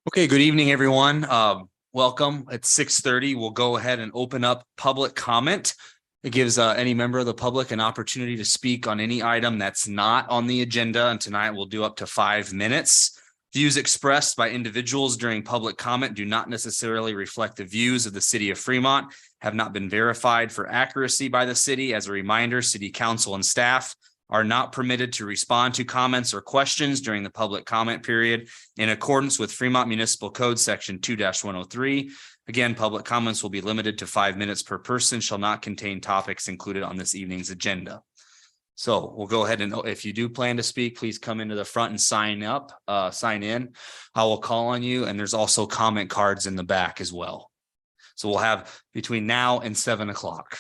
Okay, good evening, everyone. Welcome. At 6:30, we'll go ahead and open up public comment. It gives any member of the public an opportunity to speak on any item that's not on the agenda, and tonight we'll do up to 5 minutes. Views expressed by individuals during public comment do not necessarily reflect the views of the city of Fremont, have not been verified for accuracy by the city. As a reminder, city council and staff are not permitted to respond to comments or questions during the public comment period in accordance with Fremont Municipal Code Section 2-103. Again, public comments will be limited to 5 minutes per person, shall not contain topics included on this evening's agenda. So we'll go ahead and if you do plan to speak, please come into the front and sign in. I will call on you, and there's also comment cards in the back as well. So we'll have between now and 7 o'clock.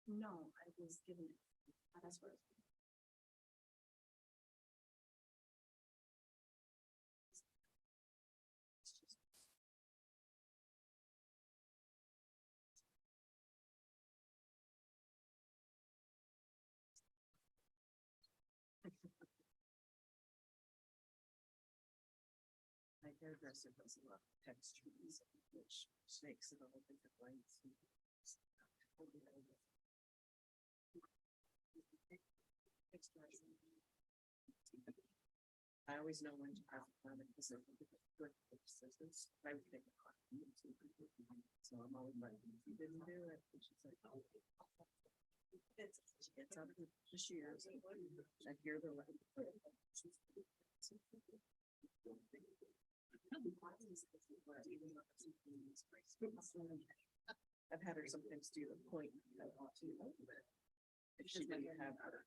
No, I was given it. That's what. hairdresser does a lot of textures, which makes it all different lights. I always know when to have a plan because they're good assistance. I would think. So I'm always like, if you didn't do it, she's like, oh. She gets out of the shears. I hear the light. I've had her sometimes do the point. If she didn't have her.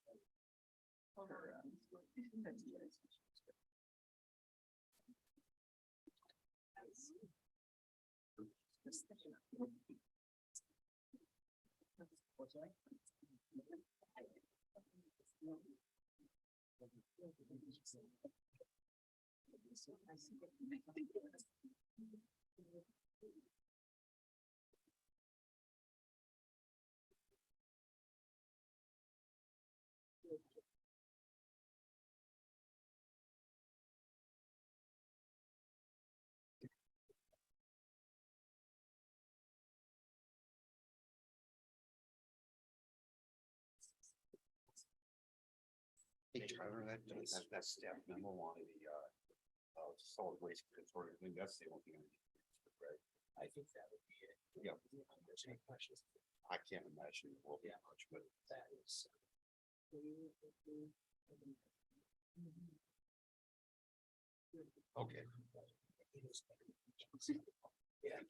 Hey, Tyler, that staff memo on the, solid waste consortium, I think that's the only thing. Right? I think that would be it. Yeah. Any questions? I can't imagine it will be much, but that is. Okay. Yeah.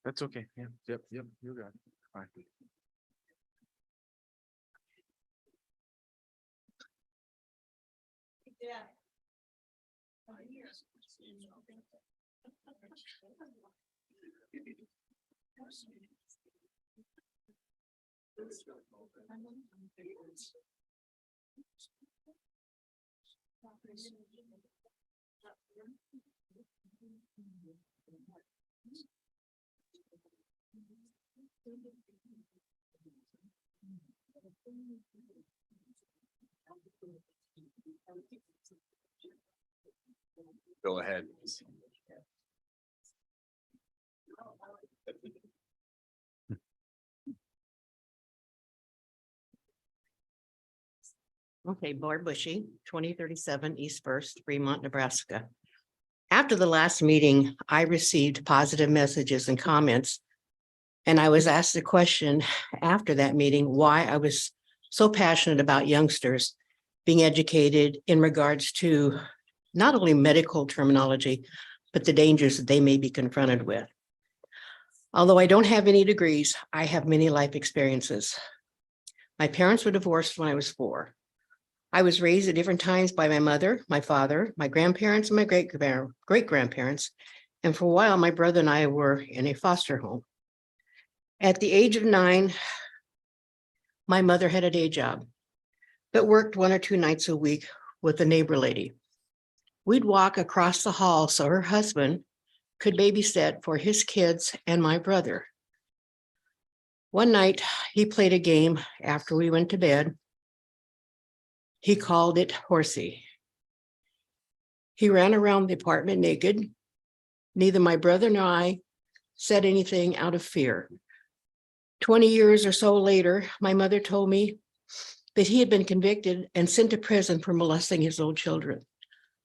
That's okay. Yeah. Yep. You got it. Fine. Yeah. Go ahead. Okay, Barb Bushy, 2037 East First, Fremont, Nebraska. After the last meeting, I received positive messages and comments. And I was asked a question after that meeting, why I was so passionate about youngsters. being educated in regards to not only medical terminology, but the dangers that they may be confronted with. Although I don't have any degrees, I have many life experiences. My parents were divorced when I was 4. I was raised at different times by my mother, my father, my grandparents, and my great-grandparents. And for a while, my brother and I were in a foster home. At the age of 9, my mother had a day job, but worked 1 or 2 nights a week with a neighbor lady. We'd walk across the hall so her husband could babysit for his kids and my brother. One night, he played a game after we went to bed. He called it Horsey. He ran around the apartment naked. Neither my brother nor I said anything out of fear. 20 years or so later, my mother told me that he had been convicted and sent to prison for molesting his own children.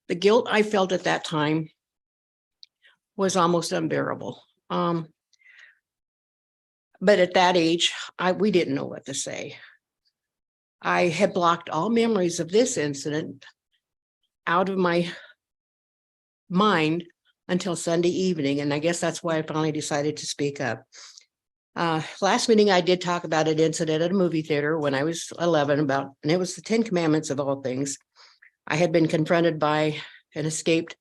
The guilt I felt at that time was almost unbearable. But at that age, we didn't know what to say. I had blocked all memories of this incident out of my mind until Sunday evening, and I guess that's why I finally decided to speak up. Last meeting, I did talk about an incident at a movie theater when I was 11 and it was the 10 Commandments of all things. I had been confronted by an escaped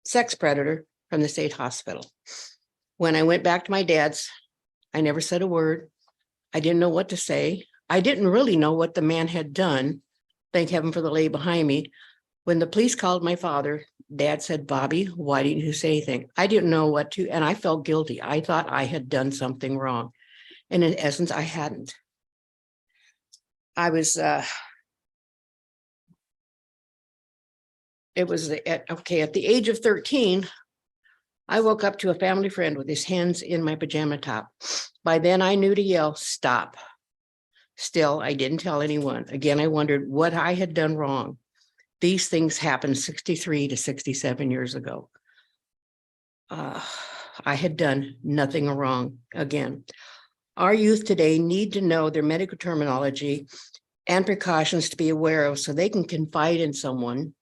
sex predator from the state hospital. When I went back to my dad's, I never said a word. I didn't know what to say. I didn't really know what the man had done. Thank heaven for the lady behind me. When the police called my father, Dad said, "Bobby, why didn't you say anything?" I didn't know what to, and I felt guilty. I thought I had done something wrong. And in essence, I hadn't. I was, at the age of 13, I woke up to a family friend with his hands in my pajama top. By then I knew to yell, "Stop." Still, I didn't tell anyone. Again, I wondered what I had done wrong. These things happened 63 to 67 years ago. I had done nothing wrong. Again, our youth today need to know their medical terminology and precautions to be aware of so they can confide in someone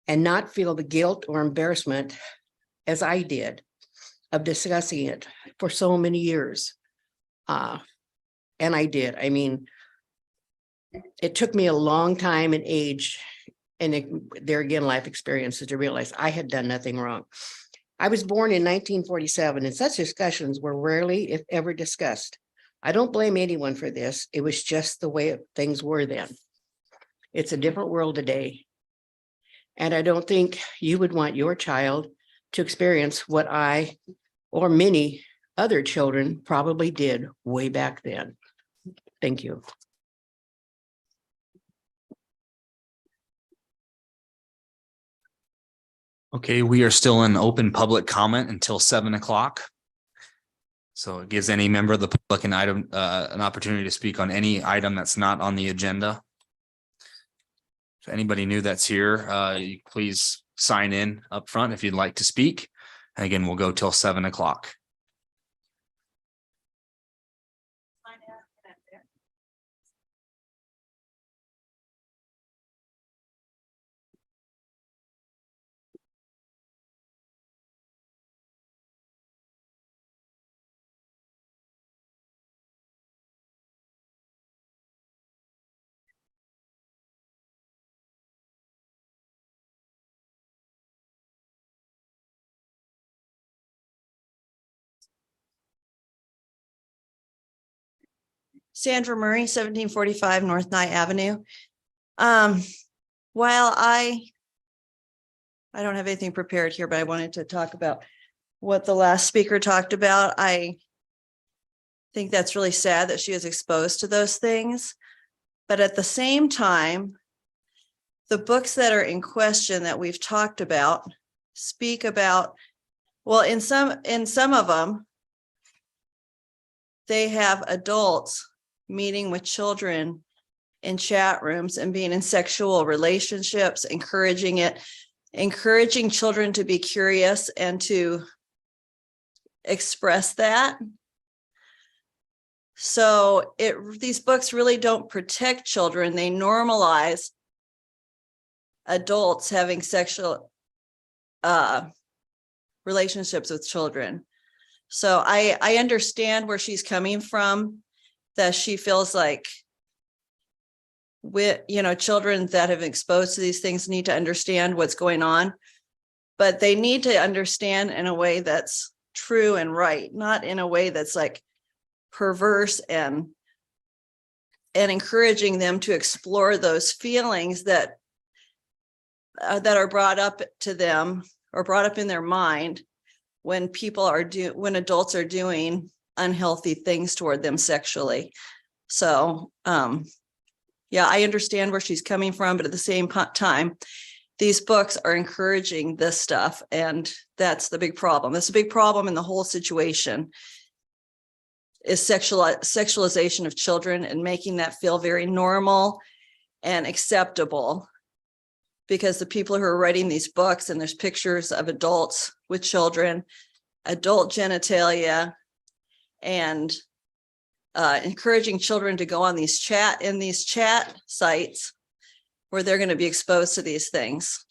and not feel the guilt or embarrassment, as I did, of discussing it for so many years. And I did. I mean, it took me a long time and age and there again, life experiences to realize I had done nothing wrong. I was born in 1947 and such discussions were rarely, if ever, discussed. I don't blame anyone for this. It was just the way things were then. It's a different world today. And I don't think you would want your child to experience what I or many other children probably did way back then. Thank you. Okay, we are still in open public comment until 7 o'clock. So it gives any member of the public an opportunity to speak on any item that's not on the agenda. If anybody new that's here, you please sign in up front if you'd like to speak. And again, we'll go till 7 o'clock. Sandra Murray, 1745 North Knight Avenue. While I don't have anything prepared here, but I wanted to talk about what the last speaker talked about. I think that's really sad that she was exposed to those things. But at the same time, the books that are in question that we've talked about speak about, well, in some of them, they have adults meeting with children in chat rooms and being in sexual relationships, encouraging children to be curious and to express that. So these books really don't protect children. They normalize adults having sexual relationships with children. So I understand where she's coming from, that she feels like children that have been exposed to these things need to understand what's going on, but they need to understand in a way that's true and right, not in a way that's like perverse and encouraging them to explore those feelings that are brought up to them or brought up in their mind when when adults are doing unhealthy things toward them sexually. So, yeah, I understand where she's coming from, but at the same time, these books are encouraging this stuff, and that's the big problem. That's a big problem in the whole situation, is sexualization of children and making that feel very normal and acceptable. Because the people who are writing these books, and there's pictures of adults with children, adult genitalia, and encouraging children to go on these chat sites where they're going to be exposed to these things.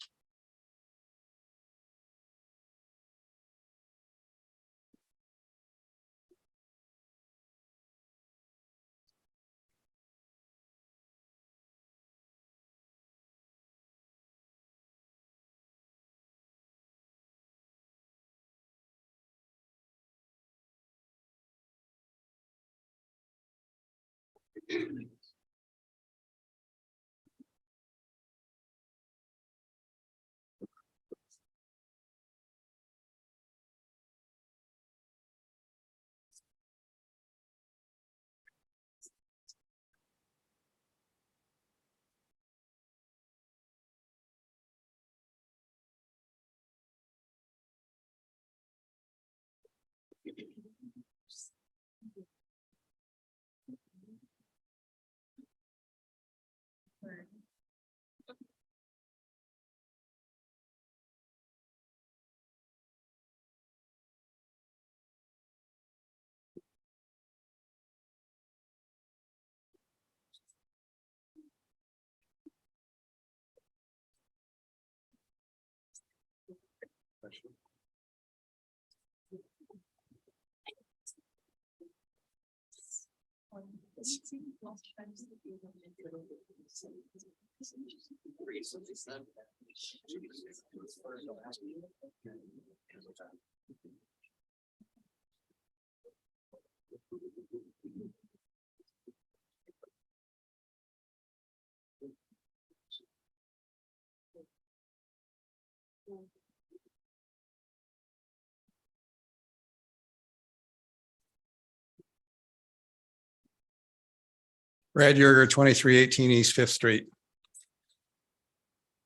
Brad Yerger, 2318 East Fifth Street.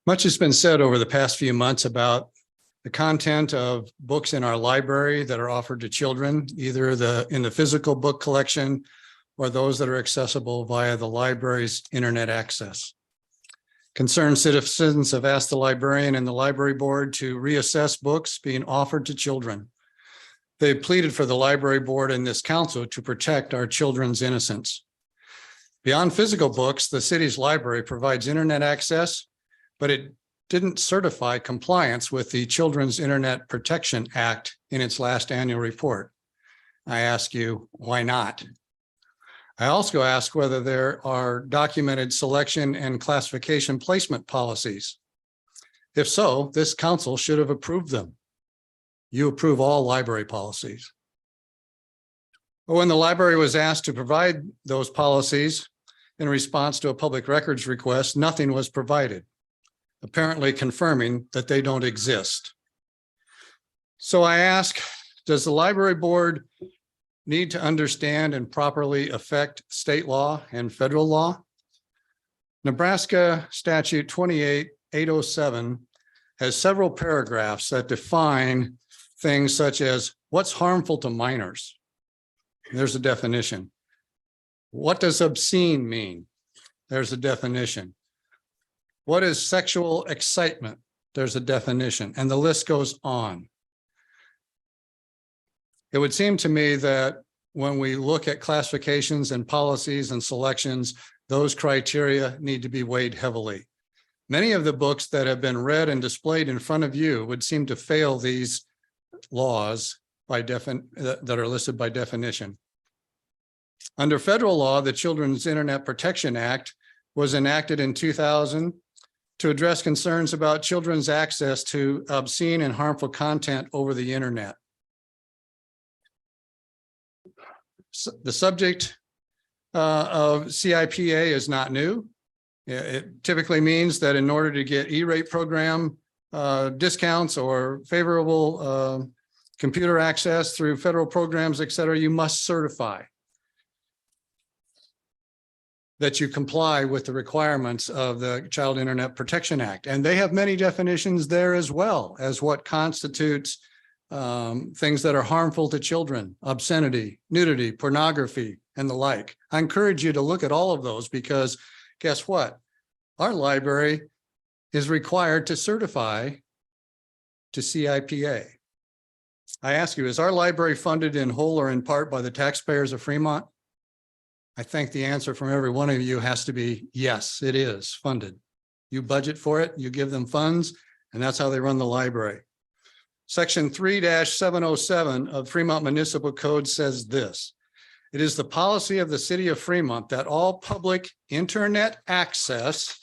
Much has been said over the past few months about the content of books in our library that are offered to children, either in the physical book collection or those that are accessible via the library's internet access. Concerned citizens have asked the librarian and the library board to reassess books being offered to children. They pleaded for the library board and this council to protect our children's innocence. Beyond physical books, the city's library provides internet access, but it didn't certify compliance with the Children's Internet Protection Act in its last annual report. I ask you, why not? I also ask whether there are documented selection and classification placement policies. If so, this council should have approved them. You approve all library policies. But when the library was asked to provide those policies in response to a public records request, nothing was provided, apparently confirming that they don't exist. So I ask, does the library board need to understand and properly affect state law and federal law? Nebraska statute 28807 has several paragraphs that define things such as what's harmful to minors. There's a definition. What does obscene mean? There's a definition. What is sexual excitement? There's a definition, and the list goes on. It would seem to me that when we look at classifications and policies and selections, those criteria need to be weighed heavily. Many of the books that have been read and displayed in front of you would seem to fail these laws that are listed by definition. Under federal law, the Children's Internet Protection Act was enacted in 2000 to address concerns about children's access to obscene and harmful content over the internet. The subject of CIPA is not new. It typically means that in order to get E-rate program discounts or favorable computer access through federal programs, et cetera, you must certify that you comply with the requirements of the Child Internet Protection Act. And they have many definitions there as well as what constitutes things that are harmful to children, obscenity, nudity, pornography, and the like. I encourage you to look at all of those because guess what? Our library is required to certify to CIPA. I ask you, is our library funded in whole or in part by the taxpayers of Fremont? I think the answer from every one of you has to be yes, it is funded. You budget for it, you give them funds, and that's how they run the library. Section 3-707 of Fremont Municipal Code says this: it is the policy of the city of Fremont that all public internet access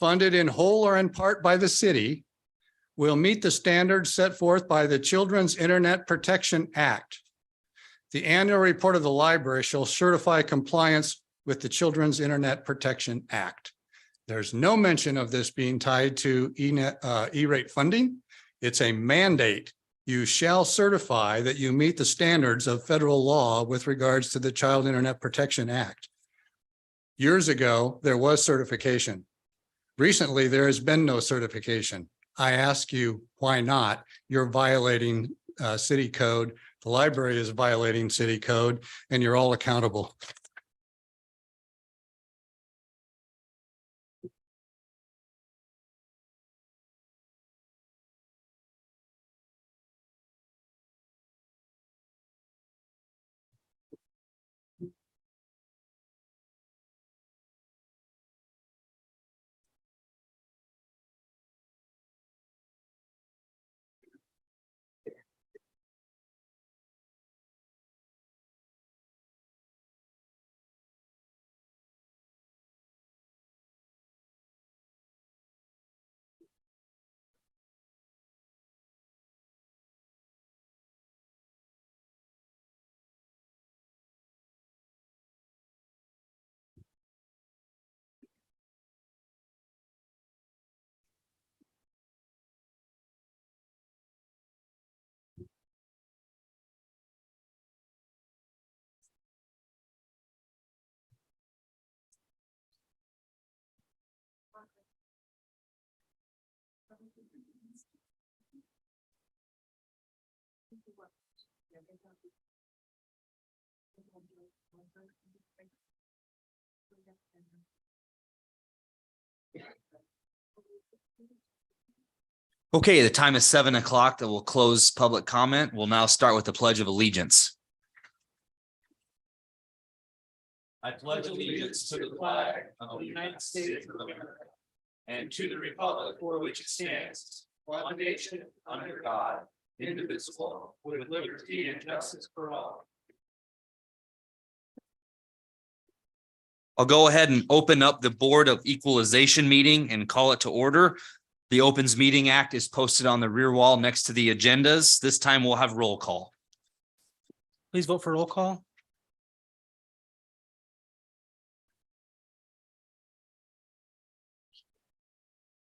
funded in whole or in part by the city will meet the standards set forth by the Children's Internet Protection Act. The annual report of the library shall certify compliance with the Children's Internet Protection Act. There's no mention of this being tied to E-rate funding. It's a mandate. You shall certify that you meet the standards of federal law with regards to the Child Internet Protection Act. Years ago, there was certification. Recently, there has been no certification. I ask you, why not? You're violating city code. The library is violating city code, and you're all accountable. Okay, the time is 7 o'clock. That will close public comment. We'll now start with the Pledge of Allegiance. I pledge allegiance to the flag of the United States of America and to the republic for which it stands, one nation under God, indivisible, with liberty and justice for all. I'll go ahead and open up the Board of Equalization meeting and call it to order. The Opens Meeting Act is posted on the rear wall next to the agendas. This time we'll have roll call. Please vote for roll call.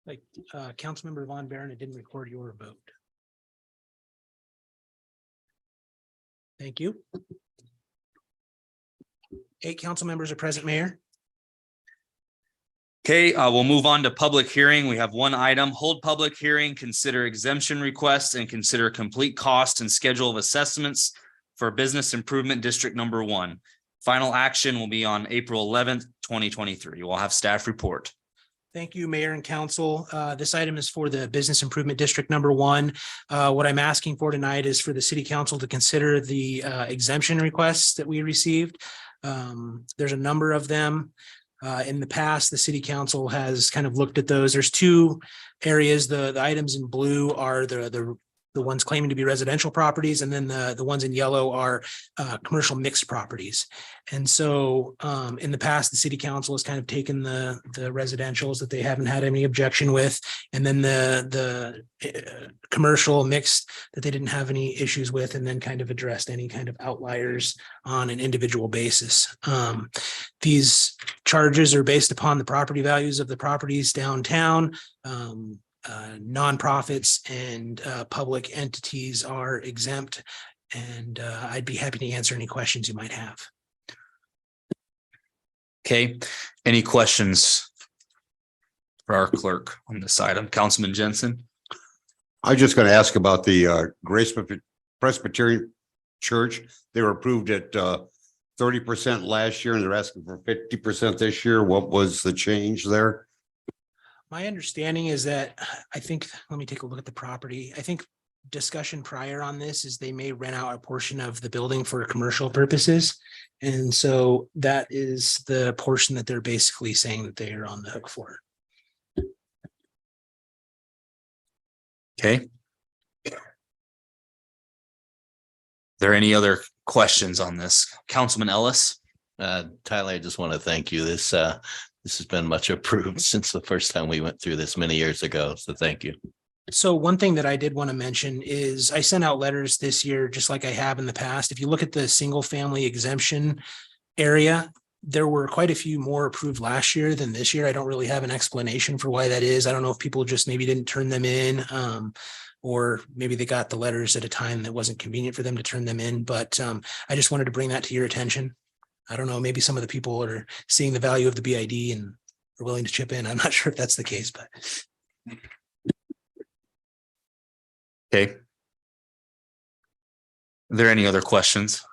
Like, Councilmember Von Baron, it didn't record your vote. Thank you. 8 council members are present, Mayor. Okay, we'll move on to public hearing. We have one item, hold public hearing, consider exemption requests and consider complete cost and schedule of assessments for Business Improvement District Number 1. Final action will be on April 11th, 2023. We'll have staff report. Thank you, Mayor and Council. This item is for the Business Improvement District number 1. What I'm asking for tonight is for the city council to consider the exemption requests that we received. There's a number of them. In the past, the city council has kind of looked at those. There's 2 areas. The items in blue are the ones claiming to be residential properties, and then the ones in yellow are commercial mixed properties. And so in the past, the city council has kind of taken the residentials that they haven't had any objection with, and then the commercial mixed that they didn't have any issues with, and then kind of addressed any kind of outliers on an individual basis. These charges are based upon the property values of the properties downtown. Nonprofits and public entities are exempt, and I'd be happy to answer any questions you might have. Okay, any questions for our clerk on this item? Councilman Jensen? I was just going to ask about the Grace Presbyterian Church. They were approved at 30% last year, and they're asking for 50% this year. What was the change there? My understanding is that let me take a look at the property. I think discussion prior on this is they may rent out a portion of the building for commercial purposes. And so that is the portion that they're basically saying that they are on the hook for. Okay. There any other questions on this? Councilman Ellis? Tyler, I just want to thank you. This has been much approved since the first time we went through this many years ago. So thank you. So one thing that I did want to mention is I sent out letters this year, just like I have in the past. If you look at the single family exemption area, there were quite a few more approved last year than this year. I don't really have an explanation for why that is. I don't know if people just maybe didn't turn them in, or maybe they got the letters at a time that wasn't convenient for them to turn them in. But I just wanted to bring that to your attention. I don't know, maybe some of the people are seeing the value of the BID and are willing to chip in. I'm not sure if that's the case, but. Okay. Are there any other questions?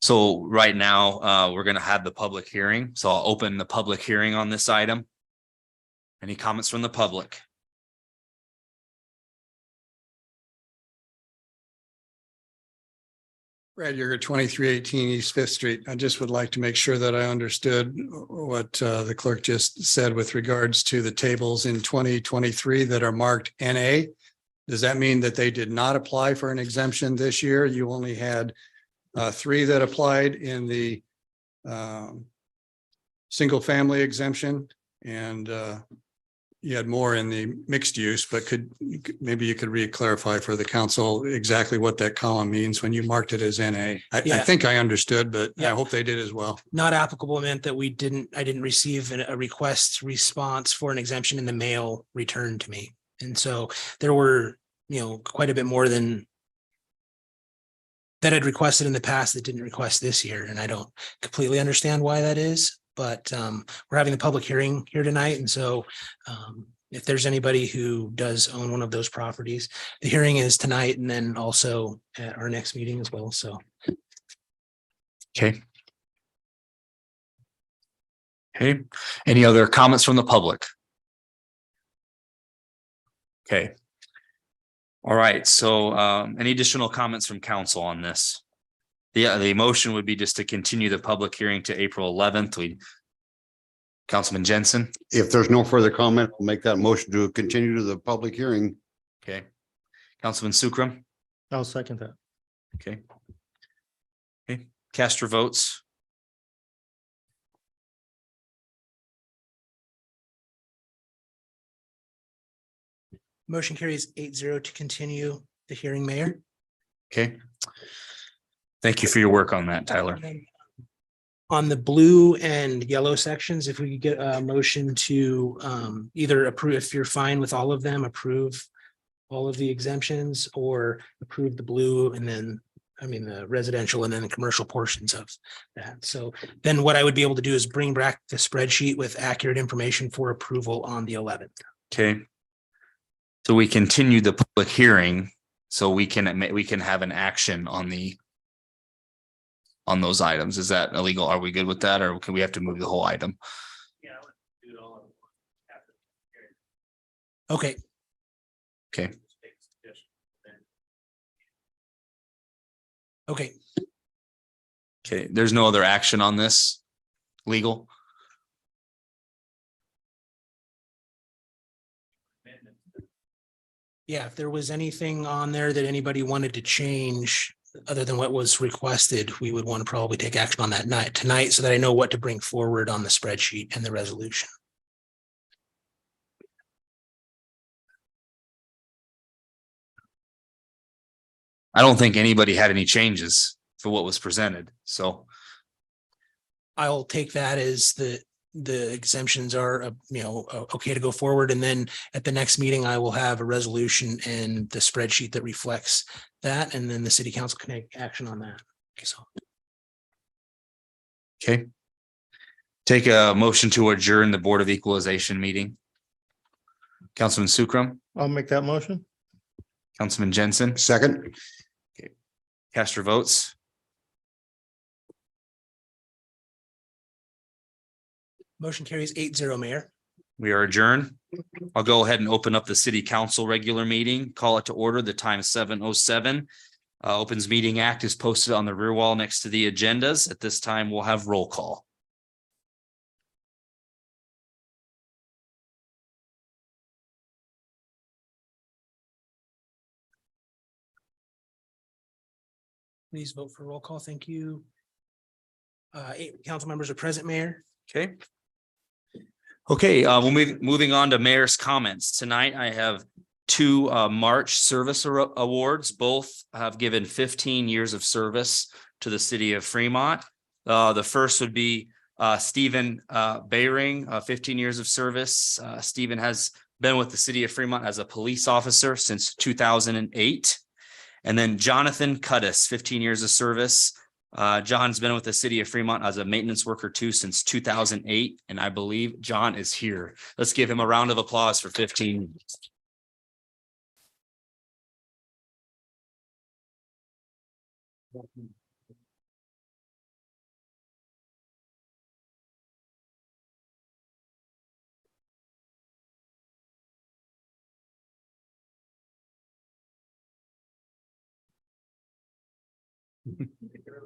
So right now, we're going to have the public hearing. So I'll open the public hearing on this item. Any comments from the public? Brad Yeager, 2318 East Fifth Street. I just would like to make sure that I understood what the clerk just said with regards to the tables in 2023 that are marked NA. Does that mean that they did not apply for an exemption this year? You only had 3 that applied in the single family exemption, and you had more in the mixed use, but maybe you could re-clarify for the council exactly what that column means when you marked it as NA. I think I understood, but I hope they did as well. Not applicable meant that I didn't receive a response for an exemption in the mail returned to me. And so there were, quite a bit more than that I'd requested in the past that didn't request this year. And I don't completely understand why that is. But we're having the public hearing here tonight. And so if there's anybody who does own one of those properties, the hearing is tonight and then also at our next meeting as well. So. Okay. Okay. Any other comments from the public? Okay. All right. So any additional comments from council on this? The motion would be just to continue the public hearing to April 11th. Councilman Jensen. If there's no further comment, I'll make that motion to continue to the public hearing. Okay. Councilman Sukram. I'll second that. Okay. Okay. Cast your votes. Motion carries 8-0 to continue the hearing, Mayor. Okay. Thank you for your work on that, Tyler. On the blue and yellow sections, if we could get a motion to either approve, if you're fine with all of them, approve all of the exemptions, or approve the blue and then, the residential and then the commercial portions of that. So then what I would be able to do is bring back the spreadsheet with accurate information for approval on the 11th. Okay. So we continue the public hearing so we can have an action on those items. Is that illegal? Are we good with that, or can we have to move the whole item? Yeah, let's do it Okay, Okay, okay. okay. There's no other action on this legal. Yeah, if there was anything on there that anybody wanted to change other than what was requested, we would want to probably take action on that night tonight so that I know what to bring forward on the spreadsheet and the resolution. I don't think anybody had any changes for what was presented. So, I'll take that as the exemptions are, okay to go forward. And then at the next meeting, I will have a resolution and the spreadsheet that reflects that. And then the city council can take action on that. Okay, so okay. Take a motion to adjourn the Board of Equalization meeting. Councilman Sukram, I'll make that motion. Councilman Jensen, Second. cast your votes. motion carries 8-0, Mayor. We are adjourned. I'll go ahead and open up the city council regular meeting, call it to order. The time is 7:07. Opens Meeting Act is posted on the rear wall next to the agendas. At this time, we'll have roll call. Please vote for roll call. Thank you. 8 council members are present, Mayor. Okay. Okay, we'll moving on to mayor's comments. Tonight, I have two March service awards. Both have given 15 years of service to the city of Fremont. The first would be Stephen Bayring, 15 years of service. Stephen has been with the city of Fremont as a police officer since 2008. And then Jonathan Cudis, 15 years of service. John's been with the city of Fremont as a maintenance worker too since 2008. And I believe John is here. Let's give him a round of applause for 15 years.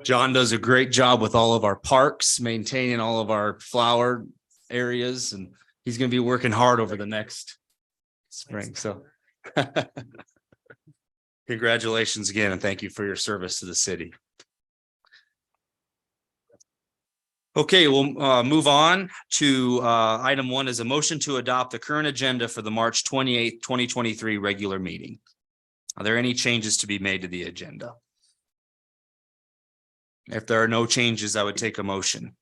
John does a great job with all of our parks, maintaining all of our flower areas, and he's going to be working hard over the next spring. So congratulations again, and thank you for your service to the city. Okay, we'll move on to item 1 is a motion to adopt the current agenda for the March 28th, 2023 regular meeting. Are there any changes to be made to the agenda? If there are no changes, I would take a motion.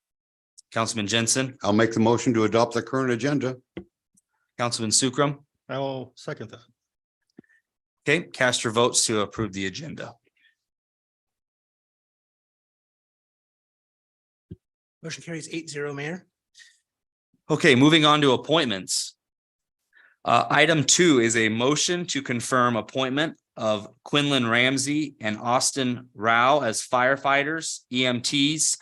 Councilman Jensen, I'll make the motion to adopt the current agenda. Councilman Sukram. I will second that. Okay, cast your votes to approve the agenda. Motion carries 8-0, Mayor. Okay, moving on to appointments. Item 2 is a motion to confirm appointment of Quinlan Ramsey and Austin Rao as firefighters, EMTs,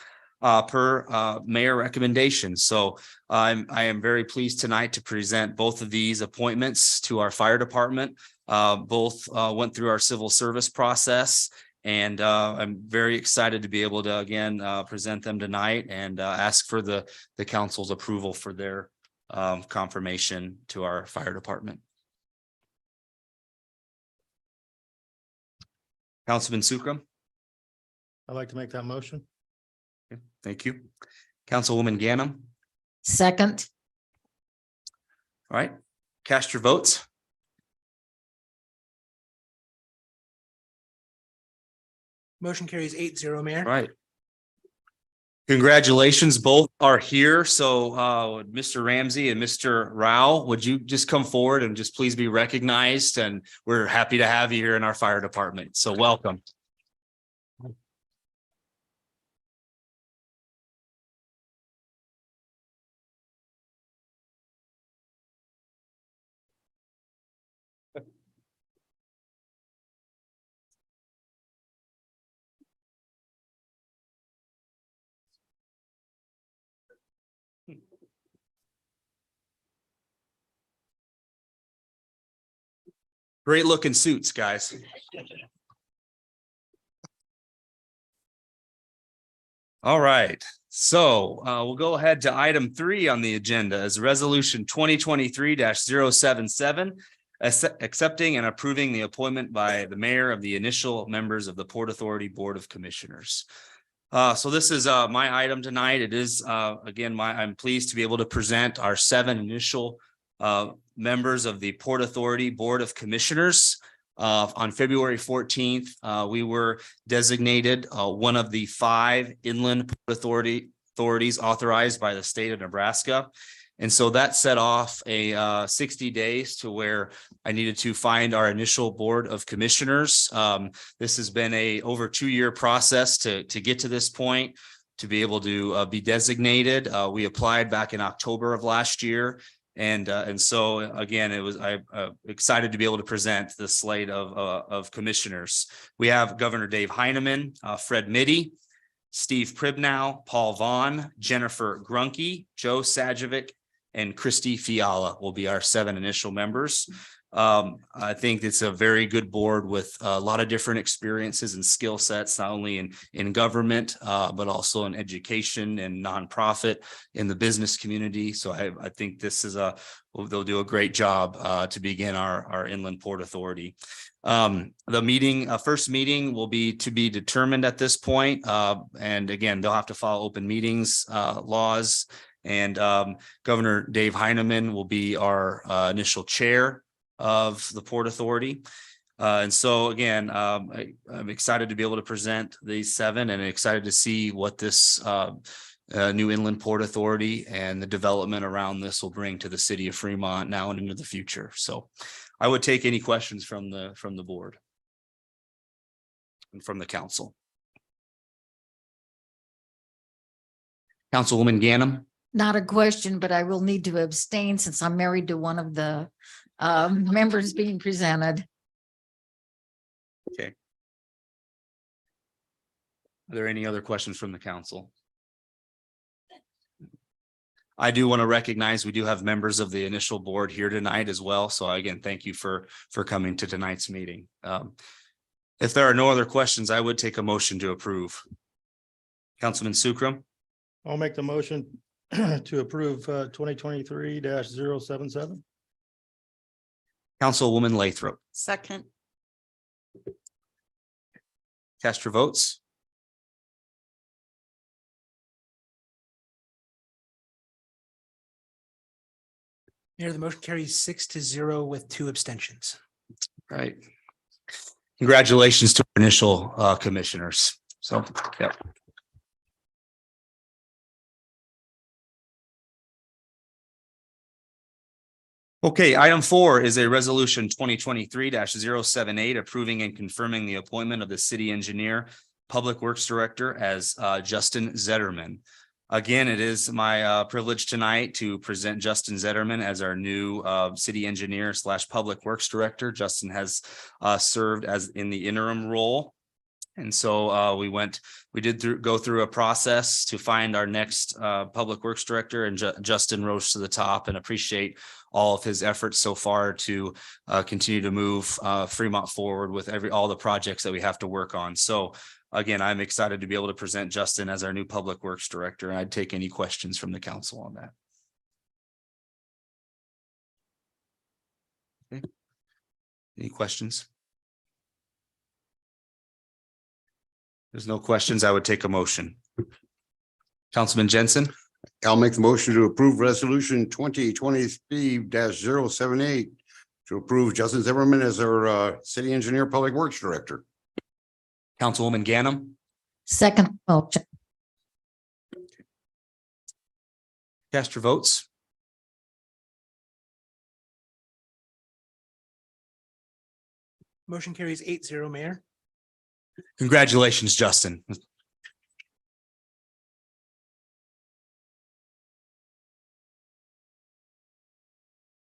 per mayor recommendation. So I am very pleased tonight to present both of these appointments to our fire department. Both went through our civil service process, and I'm very excited to be able to again present them tonight and ask for the council's approval for their confirmation to our fire department. Councilman Sukram. I'd like to make that motion. Okay, thank you. Councilwoman Ganem. Second, All right, cast your votes. Motion carries 8-0, Mayor. All right. Congratulations, both are here. So Mr. Ramsey and Mr. Rao, would you just come forward and just please be recognized? And we're happy to have you here in our fire department. So welcome. Great looking suits, guys. All right, so we'll go ahead to item 3 on the agenda as resolution 2023-077. Accepting and approving the appointment by the mayor of the initial members of the Port Authority Board of Commissioners. So this is my item tonight. It is again, I'm pleased to be able to present our 7 initial members of the Port Authority Board of Commissioners. On February 14th, we were designated one of the 5 inland port authorities authorized by the state of Nebraska. And so that set off a 60 days to where I needed to find our initial board of commissioners. This has been a over 2-year process to get to this point, to be able to be designated. We applied back in October of last year. And so again, I'm excited to be able to present the slate of commissioners. We have Governor Dave Heineman, Fred Mitty, Steve Pribnow, Paul Vaughn, Jennifer Grunke, Joe Sajovic, and Christy Fiala will be our 7 initial members. I think it's a very good board with a lot of different experiences and skill sets, not only in government, but also in education and nonprofit in the business community. So I think this is they'll do a great job to begin our Inland Port Authority. The first meeting will be to be determined at this point. And again, they'll have to follow open meetings laws. And Governor Dave Heineman will be our initial chair of the Port Authority. And so again, I'm excited to be able to present these 7 and excited to see what this new Inland Port Authority and the development around this will bring to the city of Fremont now and into the future. So I would take any questions from the board and from the council. Councilwoman Ganem. Not a question, but I will need to abstain since I'm married to one of the members being presented. Okay. Are there any other questions from the council? I do want to recognize we do have members of the initial board here tonight as well. So again, thank you for coming to tonight's meeting. If there are no other questions, I would take a motion to approve. Councilman Sukram. I'll make the motion to approve 2023-077. Councilwoman Lathrop. Second. Cast your votes. Mayor, the motion carries 6-0 with 2 abstentions. Right. Congratulations to our initial commissioners. So, yeah. Okay, item 4 is a resolution 2023-078 approving and confirming the appointment of the city engineer, public works director as Justin Zetterman. Again, it is my privilege tonight to present Justin Zetterman as our new city engineer / public works director. Justin has served as in the interim role. And so we did go through a process to find our next public works director, and Justin rose to the top, and appreciate all of his efforts so far to continue to move Fremont forward with all the projects that we have to work on. So again, I'm excited to be able to present Justin as our new public works director, and I'd take any questions from the council on that. Okay. Any questions? There's no questions. I would take a motion. Councilman Jensen. I'll make the motion to approve resolution 2023-078 to approve Justin Zimmerman as our city engineer, public works director. Councilwoman Ganem. Second motion. Cast your votes. Motion carries 8-0, Mayor. Congratulations, Justin.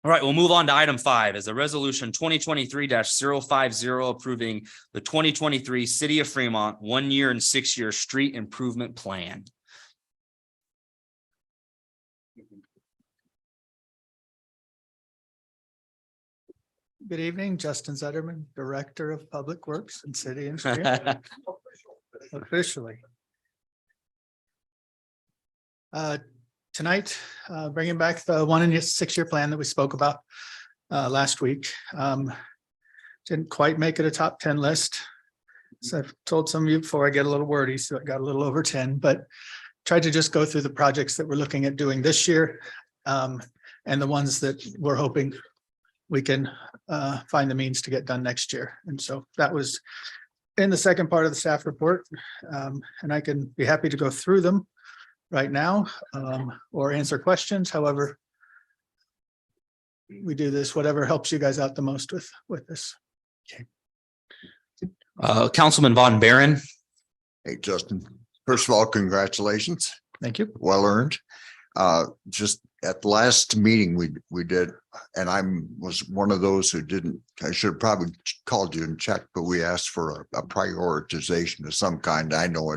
All right, we'll move on to item 5 as a resolution 2023-050 approving the 2023 City of Fremont 1-year and 6-year street improvement plan. Good evening, Justin Zetterman, Director of Public Works and City Engineer, officially. Tonight, bringing back the 1 and 6 year plan that we spoke about last week. Didn't quite make it a top 10 list. So I've told some of you before I get a little wordy, so I got a little over 10, but tried to just go through the projects that we're looking at doing this year, and the ones that we're hoping we can find the means to get done next year. And so that was in the second part of the staff report. And I can be happy to go through them right now or answer questions. However, we do this, whatever helps you guys out the most with this. Councilman Von Baron. Hey, Justin, first of all, congratulations. Thank you. Well earned. Just at the last meeting we did, and was one of those who didn't, I should have probably called you and checked, but we asked for a prioritization of some kind. I know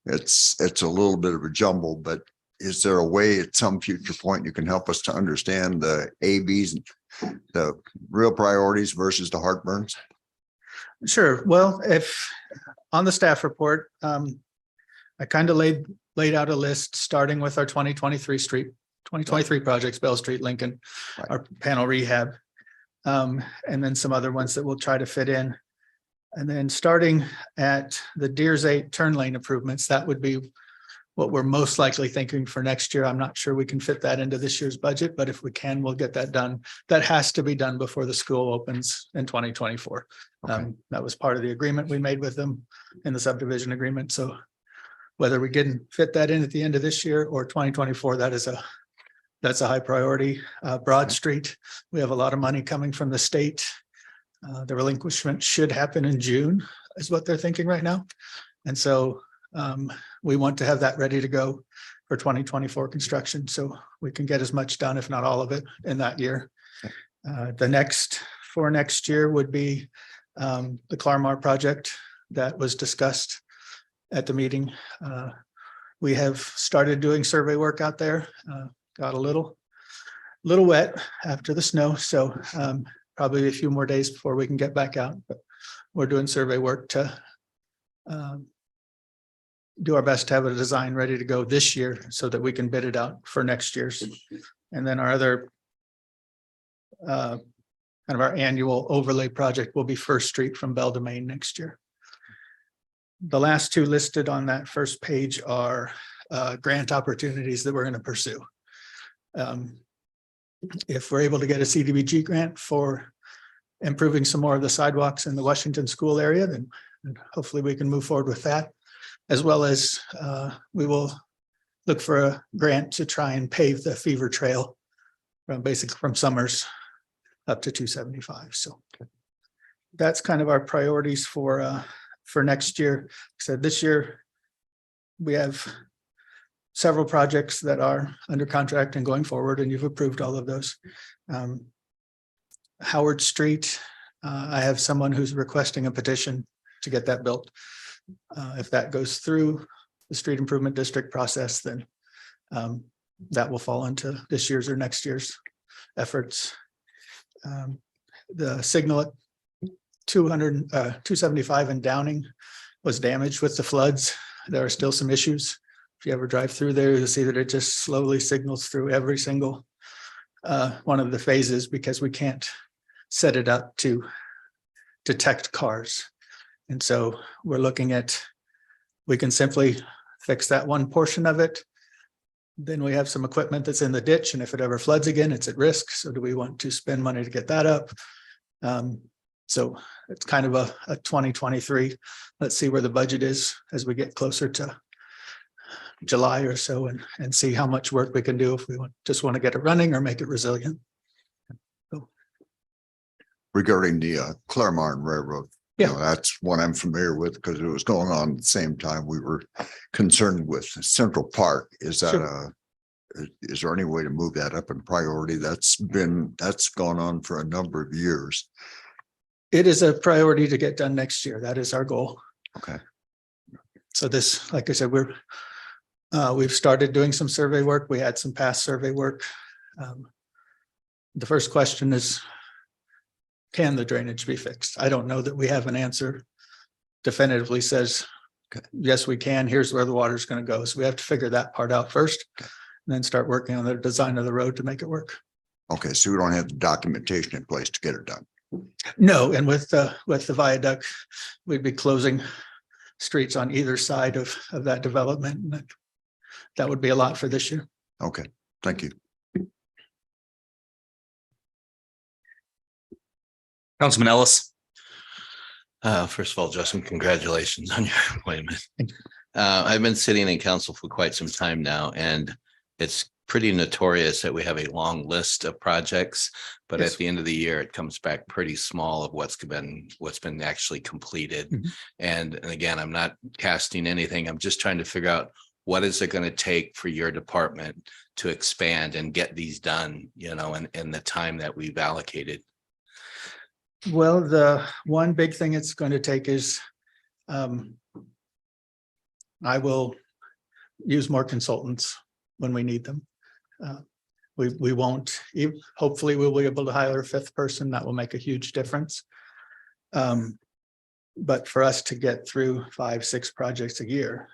it's a little bit of a jumble, but is there a way at some future point you can help us to understand the ABs, the real priorities versus the heartburns? Sure. Well, if on the staff report, I kind of laid out a list starting with our 2023 projects, Bell Street, Lincoln, Right. our panel rehab, and then some other ones that we'll try to fit in. And then starting at the Deers 8 turn lane improvements, that would be what we're most likely thinking for next year. I'm not sure we can fit that into this year's budget, but if we can, we'll get that done. That has to be done before the school opens in 2024. Okay. That was part of the agreement we made with them in the subdivision agreement. So whether we can fit that in at the end of this year or 2024, that's a high priority. Broad Street, we have a lot of money coming from the state. The relinquishment should happen in June is what they're thinking right now. And so we want to have that ready to go for 2024 construction. So we can get as much done, if not all of it, in that year. The next year would be the Claremar project that was discussed at the meeting. We have started doing survey work out there. Got a little wet after the snow. So probably a few more days before we can get back out, but we're doing survey work to do our best to have a design ready to go this year so that we can bid it out for next year's. And then our other kind of our annual overlay project will be First Street from Bell to Main next year. The last two listed on that first page are grant opportunities that we're going to pursue. If we're able to get a CDBG grant for improving some more of the sidewalks in the Washington School area, then hopefully we can move forward with that. As well as we will look for a grant to try and pave the Fever Trail from basically from Summers up to 275. So that's kind of our priorities for next year. So this year we have several projects that are under contract and going forward, and you've approved all of those. Howard Street, I have someone who's requesting a petition to get that built. If that goes through the street improvement district process, then that will fall into this year's or next year's efforts. The signal at 275 in Downing was damaged with the floods. There are still some issues. If you ever drive through there, you'll see that it just slowly signals through every single one of the phases because we can't set it up to detect cars. And so we're looking at, we can simply fix that one portion of it. Then we have some equipment that's in the ditch, and if it ever floods again, it's at risk. So do we want to spend money to get that up? So it's kind of a 2023. Let's see where the budget is as we get closer to July or so and see how much work we can do if we just want to get it running or make it resilient. So. Regarding the Claremont Railroad. Yeah. That's one I'm familiar with because it was going on at the same time we were concerned with Central Park. Is that is there any way to move that up in priority? That's gone on for a number of years. It is a priority to get done next year. That is our goal. Okay. So this, like I said, we've started doing some survey work. We had some past survey work. The first question is, can the drainage be fixed? I don't know that we have an answer definitively says, yes, we can. Here's where the water's going to go. So we have to figure that part out first and then start working on the design of the road to make it work. Okay, so we don't have the documentation in place to get it done. No, and with the viaduct, we'd be closing streets on either side of that development. And that would be a lot for this year. Okay, thank you. Councilman Ellis. First of all, Justin, congratulations on your appointment. I've been sitting in council for quite some time now, and it's pretty notorious that we have a long list of projects, but Yes. at the end of the year, it comes back pretty small of what's been actually completed. Mhm. And again, I'm not casting anything. I'm just trying to figure out what is it going to take for your department to expand and get these done, in the time that we've allocated. Well, the one big thing it's going to take is I will use more consultants when we need them. We won't, hopefully we'll be able to hire a fifth person. That will make a huge difference. But for us to get through 5-6 projects a year,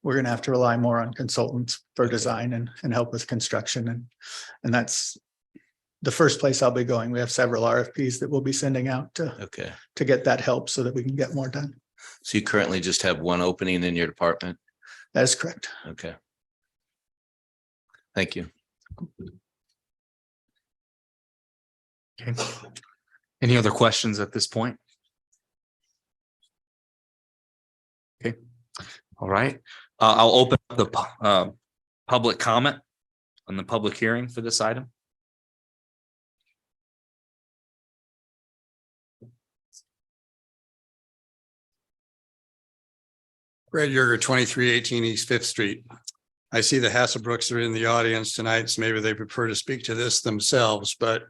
we're going to have to rely more on consultants for design and help with construction. And that's the first place I'll be going. We have several RFPs that we'll be sending out Okay. to get that help so that we can get more done. So you currently just have one opening in your department? That is correct. Okay. Thank you. Okay. Any other questions at this point? Okay. All right. I'll open up the public comment on the public hearing for this item. Brad Yerger, 2318 East Fifth Street. I see the Hasselbrooks are in the audience tonight, so maybe they prefer to speak to this themselves, but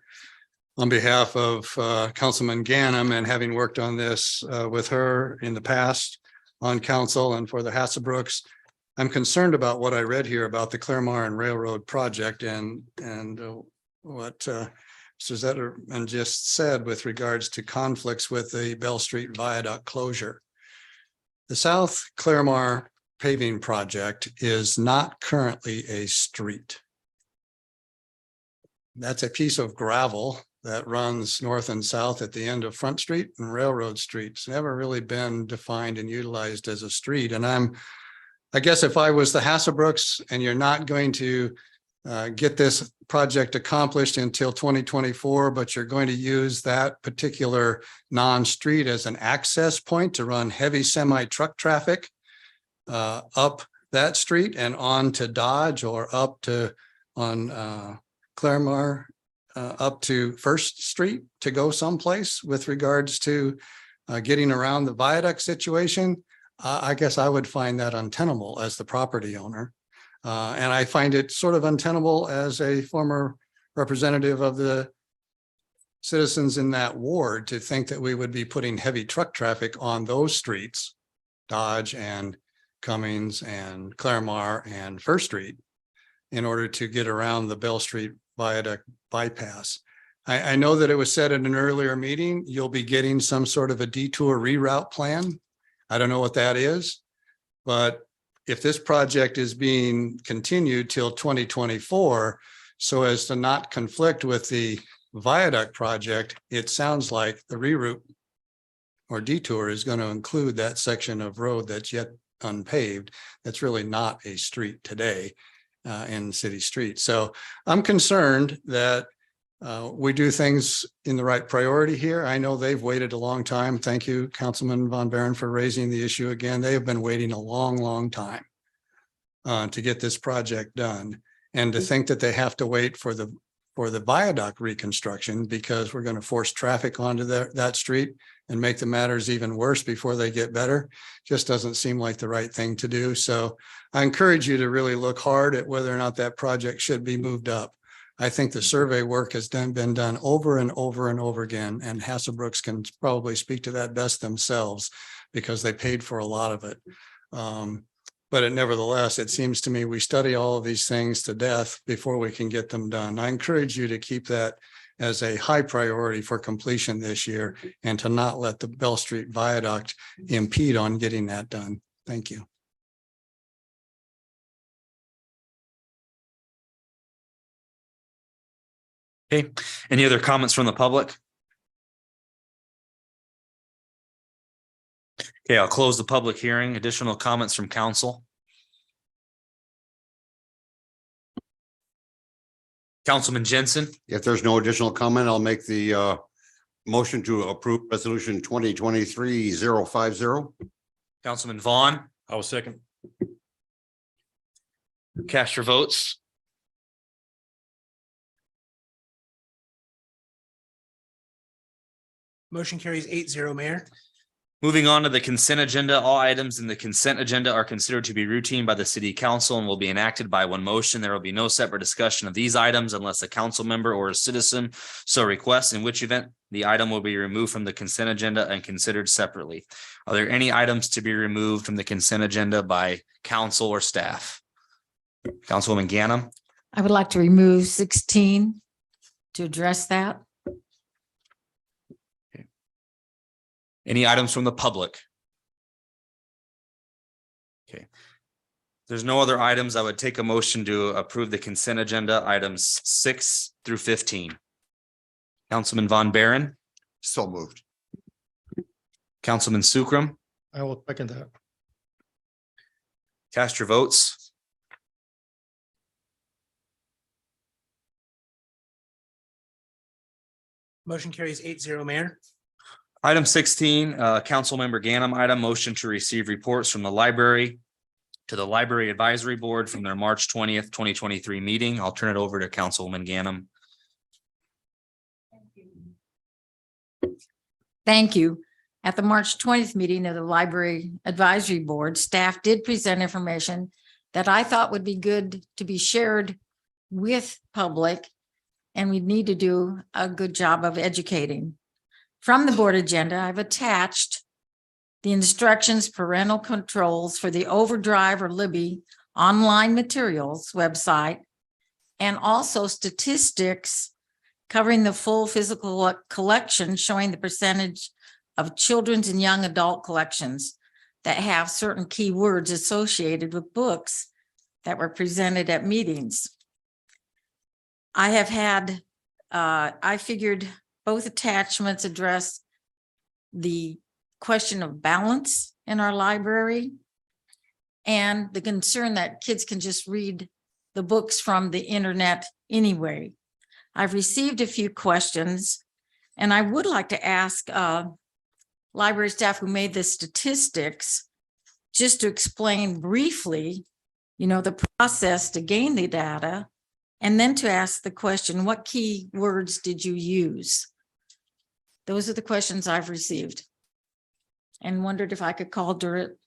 on behalf of Councilman Ganem and having worked on this with her in the past on council and for the Hasselbrooks, I'm concerned about what I read here about the Claremar and Railroad project and what Mr. Zetterman just said with regards to conflicts with the Bell Street Viaduct closure. The South Claremar paving project is not currently a street. That's a piece of gravel that runs north and south at the end of Front Street and Railroad Street. It's never really been defined and utilized as a street. And I guess if I was the Hasselbrooks and you're not going to get this project accomplished until 2024, but you're going to use that particular non-street as an access point to run heavy semi-truck traffic up that street and on to Dodge or up to on Claremar up to First Street to go someplace with regards to getting around the viaduct situation, I guess I would find that untenable as the property owner. And I find it sort of untenable as a former representative of the citizens in that ward to think that we would be putting heavy truck traffic on those streets, Dodge and Cummings and Claremar and First Street, in order to get around the Bell Street Viaduct bypass. I know that it was said in an earlier meeting, you'll be getting some sort of a detour reroute plan. I don't know what that is, but if this project is being continued till 2024, so as to not conflict with the viaduct project, it sounds like the reroute or detour is going to include that section of road that's yet unpaved. That's really not a street today in city streets. So I'm concerned that we do things in the right priority here. I know they've waited a long time. Thank you, Councilman Von Baron, for raising the issue again. They have been waiting a long, long time to get this project done. And to think that they have to wait for the viaduct reconstruction because we're going to force traffic onto that street and make the matters even worse before they get better just doesn't seem like the right thing to do. So I encourage you to really look hard at whether or not that project should be moved up. I think the survey work has been done over and over and over again, and Hasselbrooks can probably speak to that best themselves because they paid for a lot of it. But nevertheless, it seems to me we study all of these things to death before we can get them done. I encourage you to keep that as a high priority for completion this year and to not let the Bell Street Viaduct impede on getting that done. Thank you. Okay, any other comments from the public? Okay, I'll close the public hearing. Additional comments from council? Councilman Jensen? If there's no additional comment, I'll make the motion to approve resolution 2023-050. Councilman Vaughn? I will second. Cast your votes. Motion carries 8-0, Mayor. Moving on to the consent agenda, all items in the consent agenda are considered to be routine by the city council and will be enacted by one motion. There will be no separate discussion of these items unless a council member or a citizen so requests, in which event the item will be removed from the consent agenda and considered separately. Are there any items to be removed from the consent agenda by council or staff? Councilwoman Ganem? I would like to remove 16 to address that. Any items from the public? Okay. There's no other items. I would take a motion to approve the consent agenda, items 6 through 15. Councilman Von Baron, So moved. Councilman Sukram, I will second that. cast your votes. Motion carries 8-0, Mayor. Item 16, Councilmember Ganem, item motion to receive reports from the library to the Library Advisory Board from their March 20th, 2023 meeting. I'll turn it over to Councilwoman Ganem. Thank you. At the March 20th meeting of the Library Advisory Board, staff did present information that I thought would be good to be shared with public, and we need to do a good job of educating. From the board agenda, I've attached the instructions, parental controls for the Overdrive or Libby online materials website, and also statistics covering the full physical collection, showing the percentage of children's and young adult collections that have certain keywords associated with books that were presented at meetings. I have had, I figured both attachments address the question of balance in our library and the concern that kids can just read the books from the internet anyway. I've received a few questions, and I would like to ask library staff who made the statistics just to explain briefly, the process to gain the data, and then to ask the question, what key words did you use? Those are the questions I've received and wondered if I could call Dorit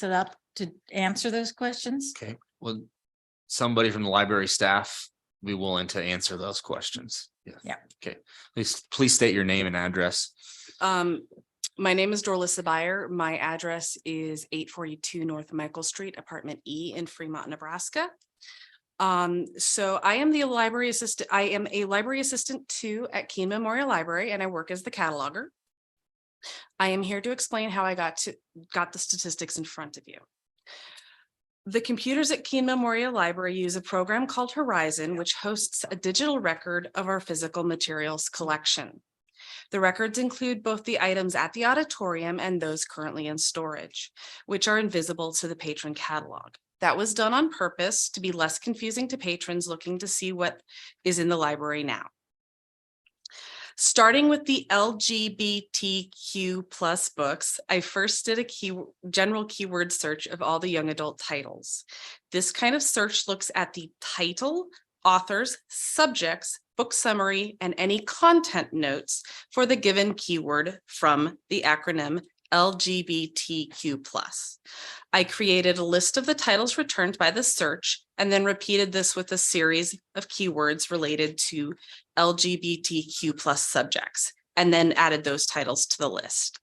up to answer those questions. Okay, well, somebody from the library staff be willing to answer those questions. Yeah. Okay, please state your name and address. My name is Dorlissa Beyer. My address is 842 North Michael Street, apartment E in Fremont, Nebraska. So I am the library assistant. I am a library assistant too at Keene Memorial Library, and I work as the cataloger. I am here to explain how I got the statistics in front of you. The computers at Keene Memorial Library use a program called Horizon, which hosts a digital record of our physical materials collection. The records include both the items at the auditorium and those currently in storage, which are invisible to the patron catalog. That was done on purpose to be less confusing to patrons looking to see what is in the library now. Starting with the LGBTQ+ books, I first did a general keyword search of all the young adult titles. This kind of search looks at the title, authors, subjects, book summary, and any content notes for the given keyword from the acronym LGBTQ+. I created a list of the titles returned by the search and then repeated this with a series of keywords related to LGBTQ+ subjects, and then added those titles to the list.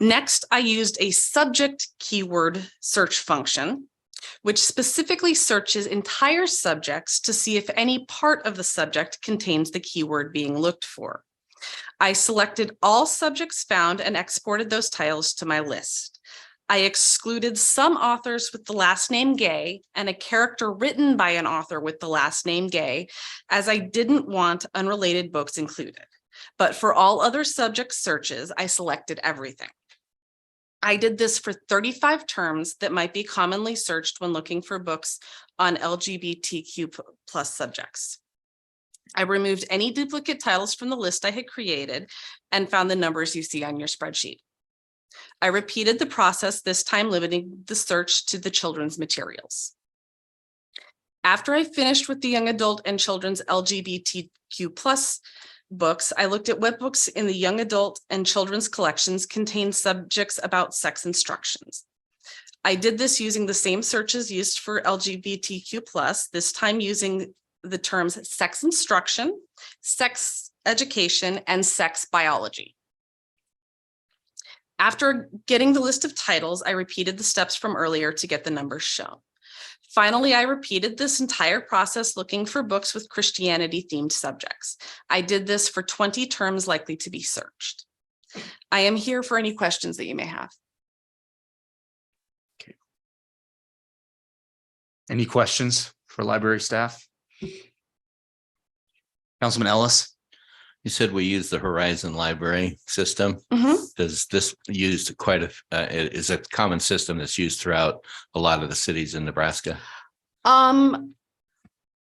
Next, I used a subject keyword search function which specifically searches entire subjects to see if any part of the subject contains the keyword being looked for. I selected all subjects found and exported those titles to my list. I excluded some authors with the last name Gay and a character written by an author with the last name Gay, as I didn't want unrelated books included. But for all other subject searches, I selected everything. I did this for 35 terms that might be commonly searched when looking for books on LGBTQ plus subjects. I removed any duplicate titles from the list I had created and found the numbers you see on your spreadsheet. I repeated the process, this time limiting the search to the children's materials. After I finished with the young adult and children's LGBTQ plus books, I looked at what books in the young adult and children's collections contain subjects about sex instructions. I did this using the same searches used for LGBTQ plus, this time using the terms sex instruction, sex education, and sex biology. After getting the list of titles, I repeated the steps from earlier to get the numbers shown. Finally, I repeated this entire process looking for books with Christianity themed subjects. I did this for 20 terms likely to be searched. I am here for any questions that you may have. Okay. Any questions for library staff? Councilman Ellis? You said we use the Horizon Library system. Does this used is a common system that's used throughout a lot of the cities in Nebraska? I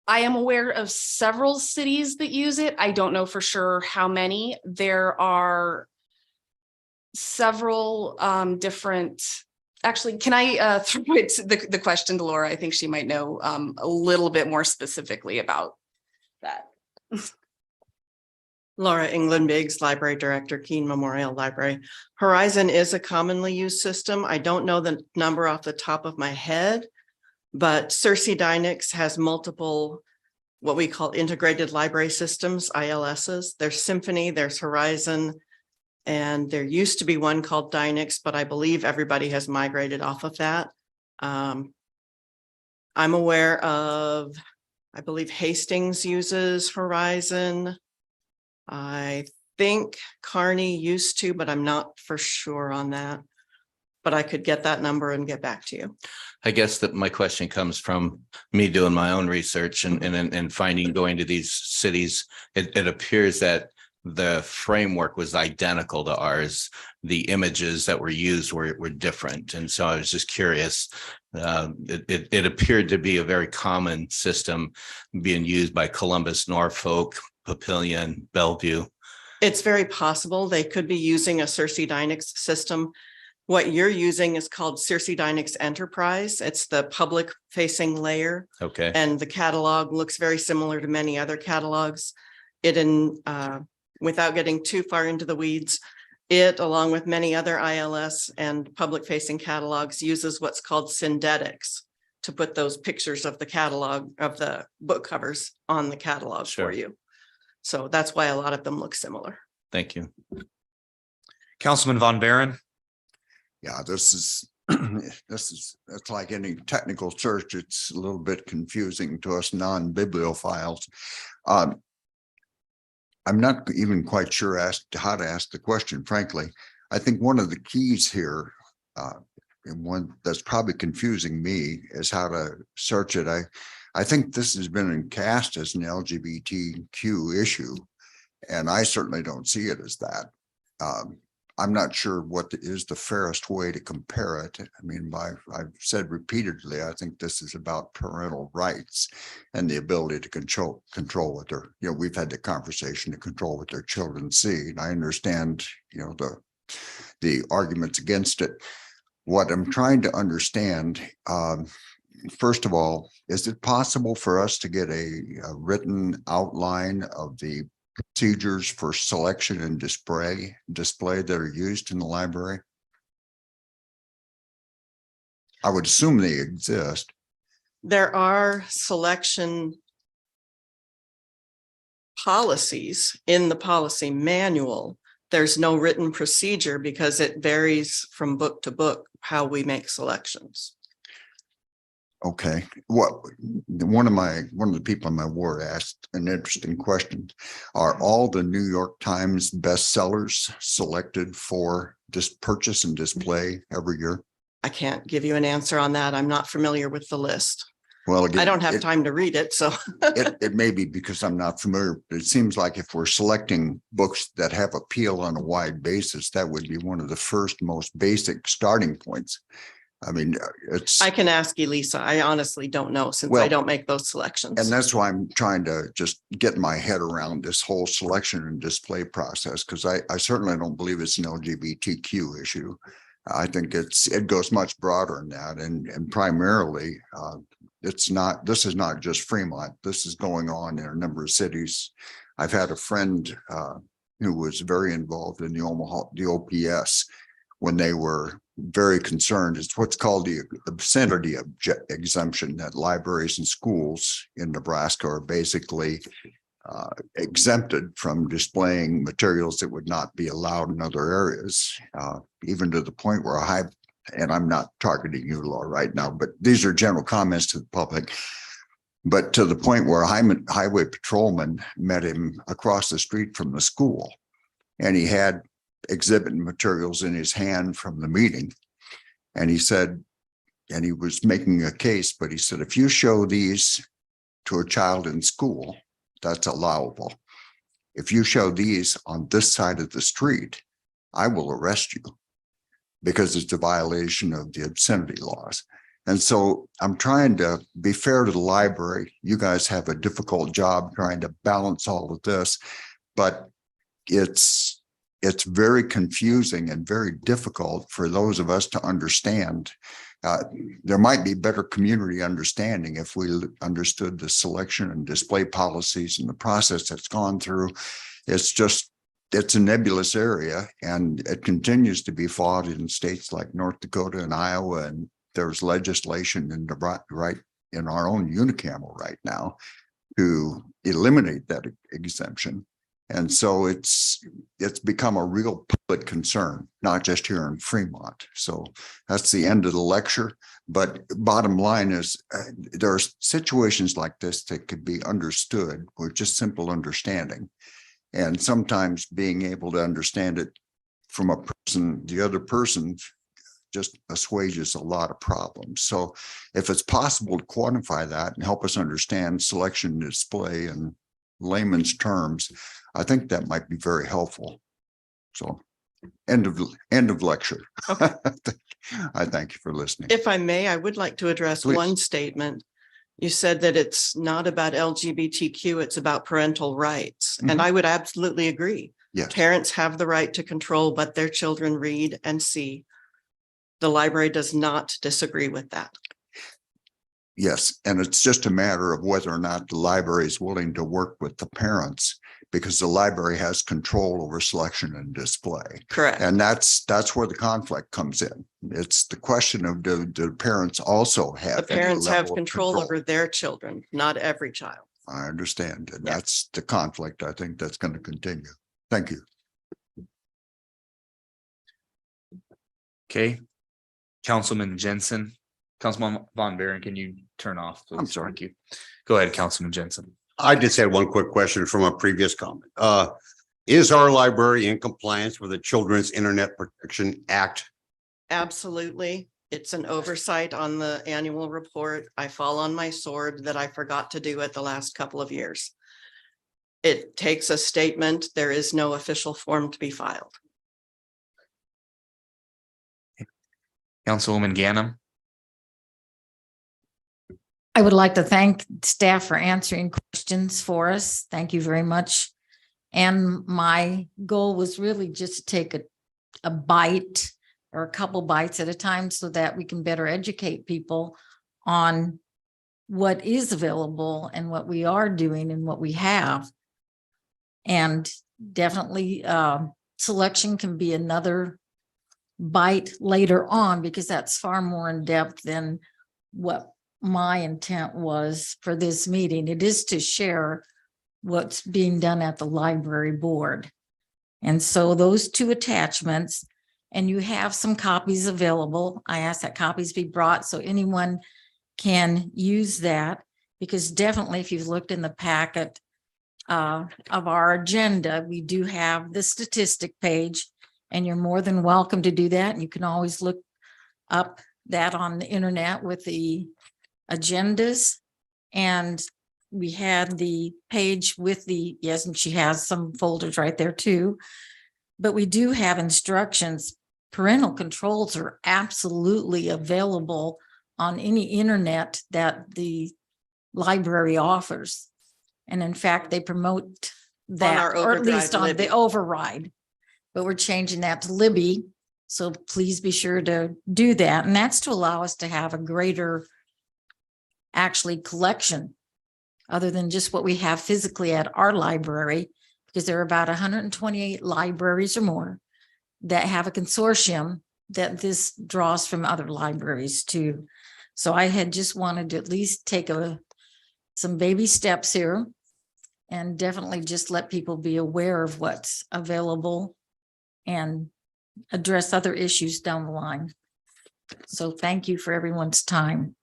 am aware of several cities that use it. I don't know for sure how many. There are several different. Actually, can I throw it the question to Laura? I think she might know a little bit more specifically about that. Laura England Biggs, Library Director, Keene Memorial Library. Horizon is a commonly used system. I don't know the number off the top of my head, but Circe Dynix has multiple what we call integrated library systems, ILSs. There's Symphony, there's Horizon, and there used to be one called Dynix, but I believe everybody has migrated off of that. I'm aware of, I believe Hastings uses Horizon. I think Kearney used to, but I'm not for sure on that. But I could get that number and get back to you. I guess that my question comes from me doing my own research and finding, going to these cities. It appears that the framework was identical to ours. The images that were used were different. And so I was just curious. It appeared to be a very common system being used by Columbus, Norfolk, Papillion, Bellevue. It's very possible they could be using a Circe Dynix system. What you're using is called Circe Dynix Enterprise. It's the public facing layer. Okay. And the catalog looks very similar to many other catalogs. Without getting too far into the weeds, it, along with many other ILS and public facing catalogs, uses what's called syndetics to put those pictures of the catalog of the book covers on the catalog for you. So that's why a lot of them look similar. Thank you. Councilman Von Baron? Yeah, this is, it's like any technical search. It's a little bit confusing to us non-bibliophiles. I'm not even quite sure how to ask the question, frankly. I think one of the keys here, and one that's probably confusing me, is how to search it. I think this has been cast as an LGBTQ issue, and I certainly don't see it as that. I'm not sure what is the fairest way to compare it. I mean, I've said repeatedly, I think this is about parental rights and the ability to control what their, we've had the conversation to control what their children see. And I understand, the arguments against it. What I'm trying to understand, first of all, is it possible for us to get a written outline of the procedures for selection and display that are used in the library? I would assume they exist. There are selection policies in the policy manual. There's no written procedure because it varies from book to book how we make selections. Okay, one of the people in my ward asked an interesting question. Are all the New York Times bestsellers selected for this purchase and display every year? I can't give you an answer on that. I'm not familiar with the list. Well, I again, don't have time to read it, so. it may be because I'm not familiar, but it seems like if we're selecting books that have appeal on a wide basis, that would be one of the first most basic starting points. I mean, it's. I can ask Elisa. I honestly don't know since I Well, don't make those selections. And that's why I'm trying to just get my head around this whole selection and display process, because I certainly don't believe it's an LGBTQ issue. I think it goes much broader than that. And primarily, this is not just Fremont. This is going on in a number of cities. I've had a friend who was very involved in the OPS when they were very concerned. It's what's called the obscenity exemption, that libraries and schools in Nebraska are basically exempted from displaying materials that would not be allowed in other areas, even to the point where and I'm not targeting you, Laura, right now, but these are general comments to the public. But to the point where a highway patrolman met him across the street from the school, and he had exhibit materials in his hand from the meeting. And he said, and he was making a case, but he said, if you show these to a child in school, that's allowable. If you show these on this side of the street, I will arrest you because it's a violation of the obscenity laws. And so I'm trying to be fair to the library. You guys have a difficult job trying to balance all of this, but it's very confusing and very difficult for those of us to understand. There might be better community understanding if we understood the selection and display policies and the process that's gone through. It's a nebulous area, and it continues to be fought in states like North Dakota and Iowa. And there's legislation in in our own unicameral right now to eliminate that exemption. And so it's become a real public concern, not just here in Fremont. So that's the end of the lecture. But bottom line is there are situations like this that could be understood with just simple understanding. And sometimes being able to understand it from a person, the other person, just assuages a lot of problems. So if it's possible to quantify that and help us understand selection and display in layman's terms, I think that might be very helpful. So end of lecture. Okay. I thank you for listening. If I may, I would like to address Please. one statement. You said that it's not about LGBTQ, it's about parental rights. And I would absolutely agree. Yes. Parents have the right to control what their children read and see. The library does not disagree with that. Yes, and it's just a matter of whether or not the library is willing to work with the parents, because the library has control over selection and display. Correct. And that's where the conflict comes in. It's the question of do parents also have The any parents have level of control over their children, not every child. I understand. And Yeah. that's the conflict I think that's going to continue. Thank you. Okay. Councilman Jensen, Councilman Von Baron, can you turn off? Please? I'm sorry. Thank you. Go ahead, Councilman Jensen. I just had one quick question from a previous comment. Is our library in compliance with the Children's Internet Protection Act? Absolutely. It's an oversight on the annual report. I fall on my sword that I forgot to do it the last couple of years. It takes a statement. There is no official form to be filed. Councilwoman Ganem. I would like to thank staff for answering questions for us. Thank you very much. And my goal was really just to take a bite or a couple bites at a time so that we can better educate people on what is available and what we are doing and what we have. And definitely selection can be another bite later on, because that's far more in depth than what my intent was for this meeting. It is to share what's being done at the library board. And so those two attachments, and you have some copies available. I ask that copies be brought so anyone can use that, because definitely if you've looked in the packet of our agenda, we do have the statistic page, and you're more than welcome to do that. You can always look up that on the internet with the agendas. And we had the page with the, yes, and she has some folders right there too. But we do have instructions. Parental controls are absolutely available on any internet that the library offers. And in fact, they promote that, our or at Overdrive least on the Libby. override. But we're changing that to Libby. So please be sure to do that. And that's to allow us to have a greater actually collection other than just what we have physically at our library, because there are about 128 libraries or more that have a consortium that this draws from other libraries too. So I had just wanted to at least take some baby steps here and definitely just let people be aware of what's available and address other issues down the line. So thank you for everyone's time.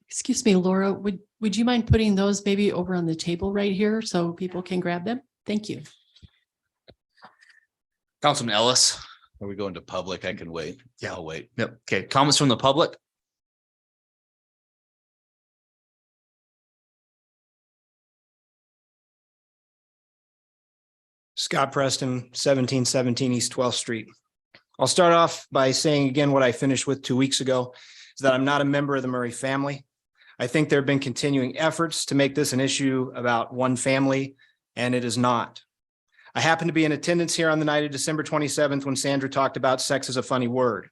Excuse me, Laura, would you mind putting those maybe over on the table right here so people can grab them? Thank you. Councilman Ellis. Are we going to public? I can wait. Yeah. I'll wait. Yep. Okay. Comments from the public? Scott Preston, 1717 East 12th Street. I'll start off by saying again what I finished with 2 weeks ago, is that I'm not a member of the Murray family. I think there have been continuing efforts to make this an issue about one family, and it is not. I happened to be in attendance here on the night of December 27th when Sandra talked about sex is a funny word.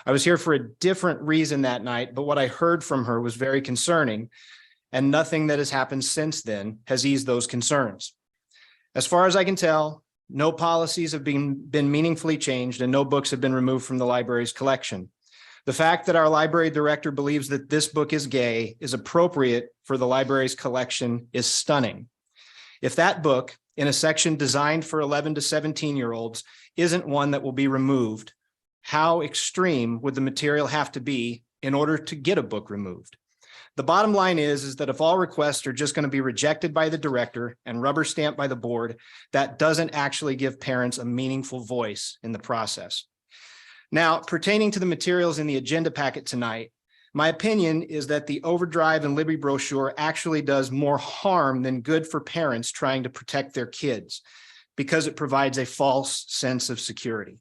I was here for a different reason that night, but what I heard from her was very concerning, and nothing that has happened since then has eased those concerns. As far as I can tell, no policies have been meaningfully changed and no books have been removed from the library's collection. The fact that our library director believes that this book is gay is appropriate for the library's collection is stunning. If that book, in a section designed for 11 to 17-year-olds, isn't one that will be removed, how extreme would the material have to be in order to get a book removed? The bottom line is that if all requests are just going to be rejected by the director and rubber stamped by the board, that doesn't actually give parents a meaningful voice in the process. Now, pertaining to the materials in the agenda packet tonight, my opinion is that the Overdrive and Libby brochure actually does more harm than good for parents trying to protect their kids because it provides a false sense of security.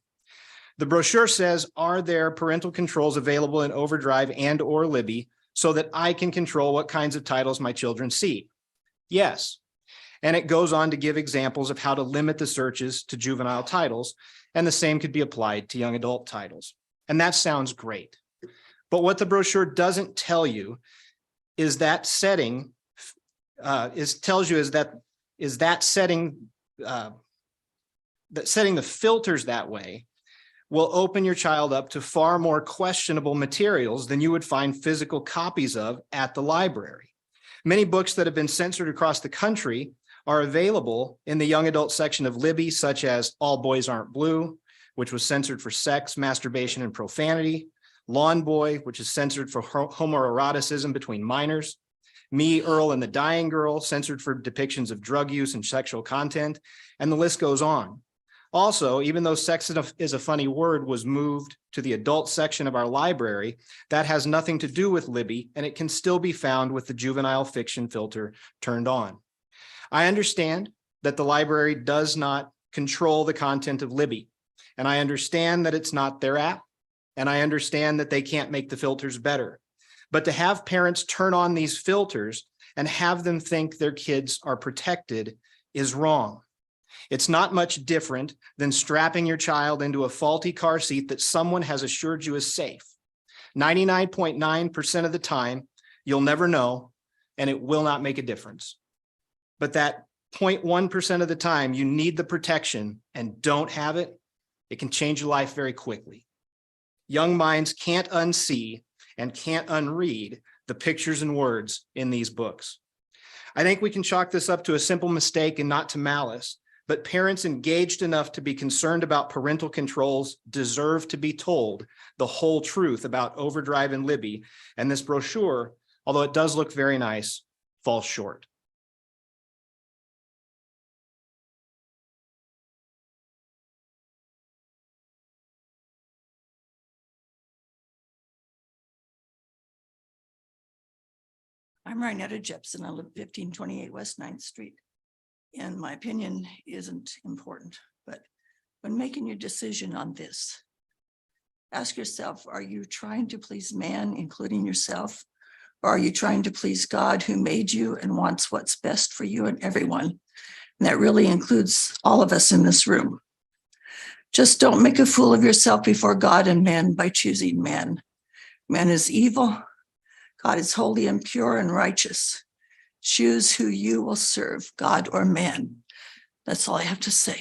The brochure says, are there parental controls available in Overdrive and or Libby so that I can control what kinds of titles my children see? Yes. And it goes on to give examples of how to limit the searches to juvenile titles, and the same could be applied to young adult titles. And that sounds great. But what the brochure doesn't tell you is that setting setting the filters that way will open your child up to far more questionable materials than you would find physical copies of at the library. Many books that have been censored across the country are available in the young adult section of Libby, such as All Boys Aren't Blue, which was censored for sex, masturbation, and profanity. Lawn Boy, which is censored for homoeroticism between minors. Me, Earl, and the Dying Girl, censored for depictions of drug use and sexual content, and the list goes on. Also, even though sex is a funny word was moved to the adult section of our library, that has nothing to do with Libby, and it can still be found with the juvenile fiction filter turned on. I understand that the library does not control the content of Libby, and I understand that it's not their app, and I understand that they can't make the filters better. But to have parents turn on these filters and have them think their kids are protected is wrong. It's not much different than strapping your child into a faulty car seat that someone has assured you is safe. 99.9% of the time, you'll never know, and it will not make a difference. But that 0.1% of the time you need the protection and don't have it, it can change your life very quickly. Young minds can't unsee and can't unread the pictures and words in these books. I think we can chalk this up to a simple mistake and not to malice, but parents engaged enough to be concerned about parental controls deserve to be told the whole truth about Overdrive and Libby. And this brochure, although it does look very nice, falls short. I'm Rhinetta Jepson. I live 1528 West 9th Street. And my opinion isn't important, but when making your decision on this, ask yourself, are you trying to please man, including yourself? Or are you trying to please God who made you and wants what's best for you and everyone? And that really includes all of us in this room. Just don't make a fool of yourself before God and man by choosing man. Man is evil. God is holy and pure and righteous. Choose who you will serve, God or man. That's all I have to say.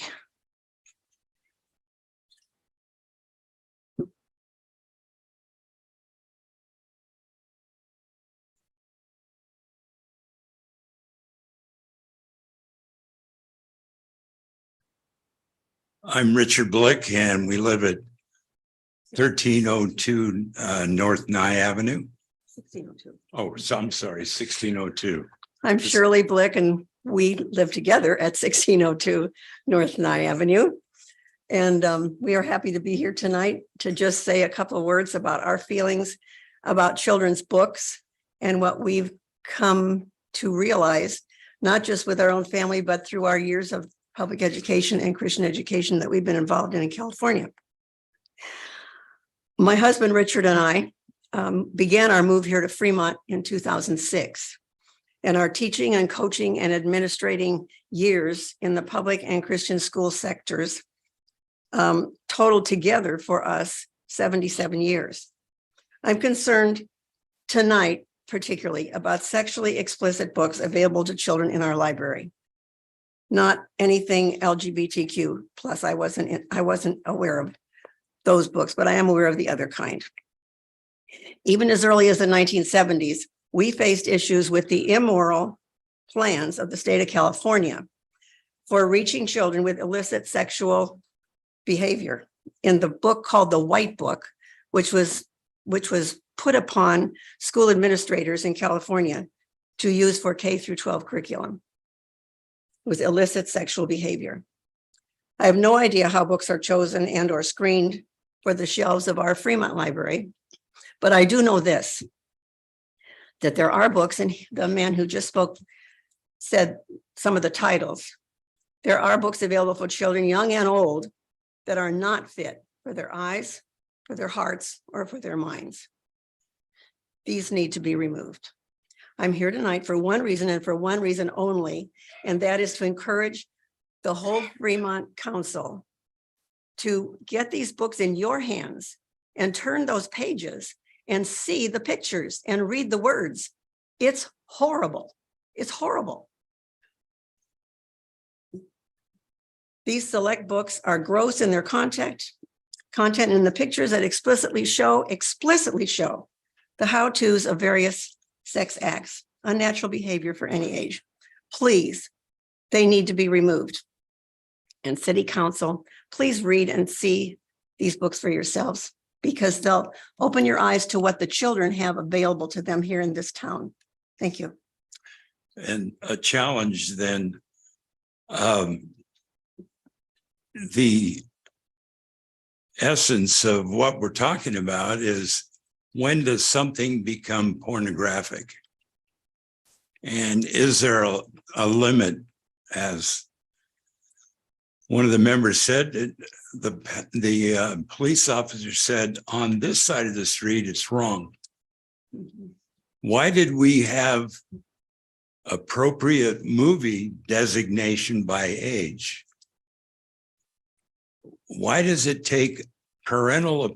I'm Richard Blick, and we live at 1302 North Nye Avenue. 1602. Oh, so I'm sorry, 1602. I'm Shirley Blick, and we live together at 1602 North Nye Avenue. And we are happy to be here tonight to just say a couple of words about our feelings about children's books and what we've come to realize, not just with our own family, but through our years of public education and Christian education that we've been involved in California. My husband, Richard, and I began our move here to Fremont in 2006. And our teaching and coaching and administrating years in the public and Christian school sectors totaled together for us 77 years. I'm concerned tonight, particularly about sexually explicit books available to children in our library. Not anything LGBTQ plus. I wasn't aware of those books, but I am aware of the other kind. Even as early as the 1970s, we faced issues with the immoral plans of the state of California for reaching children with illicit sexual behavior in the book called the White Book, which was put upon school administrators in California to use for K through 12 curriculum. It was illicit sexual behavior. I have no idea how books are chosen and or screened for the shelves of our Fremont library, but I do know this, that there are books, and the man who just spoke said some of the titles. There are books available for children, young and old, that are not fit for their eyes, for their hearts, or for their minds. These need to be removed. I'm here tonight for one reason and for one reason only, and that is to encourage the whole Fremont Council to get these books in your hands and turn those pages and see the pictures and read the words. It's horrible. It's horrible. These select books are gross in their content and the pictures that explicitly show the how-tos of various sex acts, unnatural behavior for any age. Please, they need to be removed. And City Council, please read and see these books for yourselves, because they'll open your eyes to what the children have available to them here in this town. Thank you. And a challenge then, the essence of what we're talking about is, when does something become pornographic? And is there a limit? As one of the members said, the police officer said, on this side of the street, it's wrong. Why did we have appropriate movie designation by age? Why does it take parental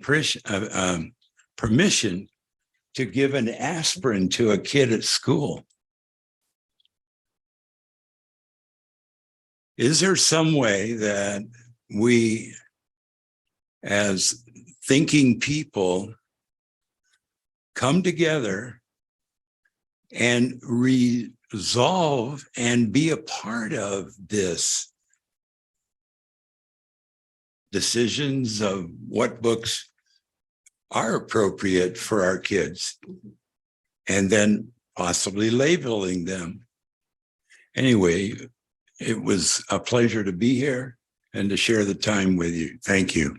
permission to give an aspirin to a kid at school? Is there some way that we, as thinking people, come together and resolve and be a part of this decisions of what books are appropriate for our kids and then possibly labeling them. Anyway, it was a pleasure to be here and to share the time with you. Thank you.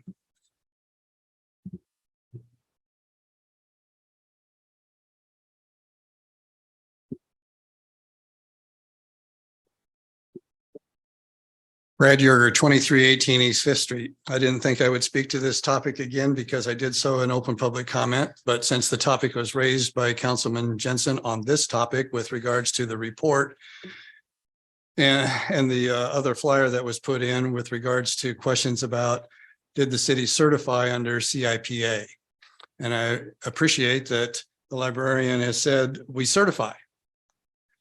Brad Yerger, 2318 East Fifth Street. I didn't think I would speak to this topic again because I did so in open public comment. But since the topic was raised by Councilman Jensen on this topic with regards to the report and the other flyer that was put in with regards to questions about did the city certify under CIPA? And I appreciate that the librarian has said we certify.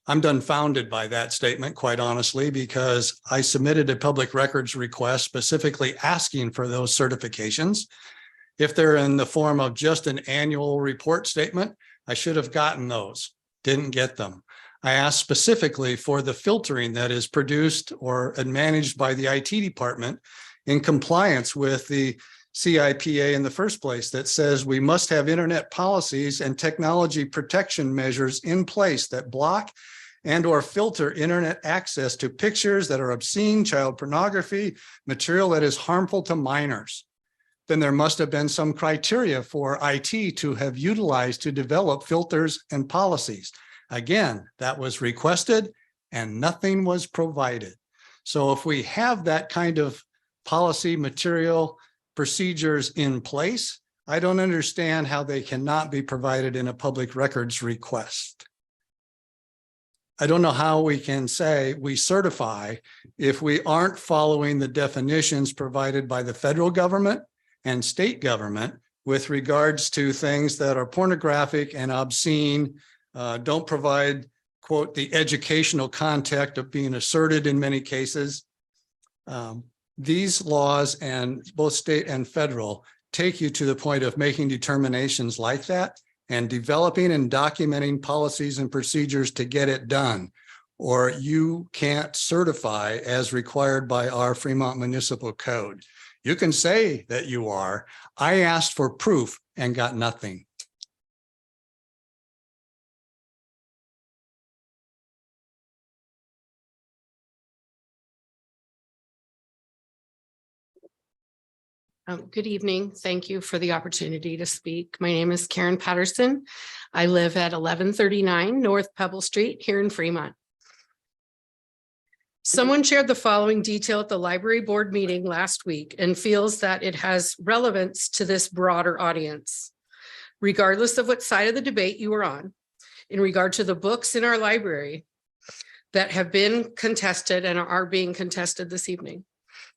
I'm dumbfounded by that statement, quite honestly, because I submitted a public records request specifically asking for those certifications. If they're in the form of just an annual report statement, I should have gotten those, didn't get them. I asked specifically for the filtering that is produced or managed by the IT department in compliance with the CIPA in the first place that says we must have internet policies and technology protection measures in place that block and or filter internet access to pictures that are obscene, child pornography, material that is harmful to minors. Then there must have been some criteria for IT to have utilized to develop filters and policies. Again, that was requested and nothing was provided. So if we have that kind of policy, material, procedures in place, I don't understand how they cannot be provided in a public records request. I don't know how we can say we certify if we aren't following the definitions provided by the federal government and state government with regards to things that are pornographic and obscene, don't provide, quote, the educational context of being asserted in many cases. These laws, and both state and federal, take you to the point of making determinations like that and developing and documenting policies and procedures to get it done, or you can't certify as required by our Fremont Municipal Code. You can say that you are. I asked for proof and got nothing. Good evening. Thank you for the opportunity to speak. My name is Karen Patterson. I live at 1139 North Pebble Street here in Fremont. Someone shared the following detail at the library board meeting last week and feels that it has relevance to this broader audience. Regardless of what side of the debate you are on, in regard to the books in our library that have been contested and are being contested this evening,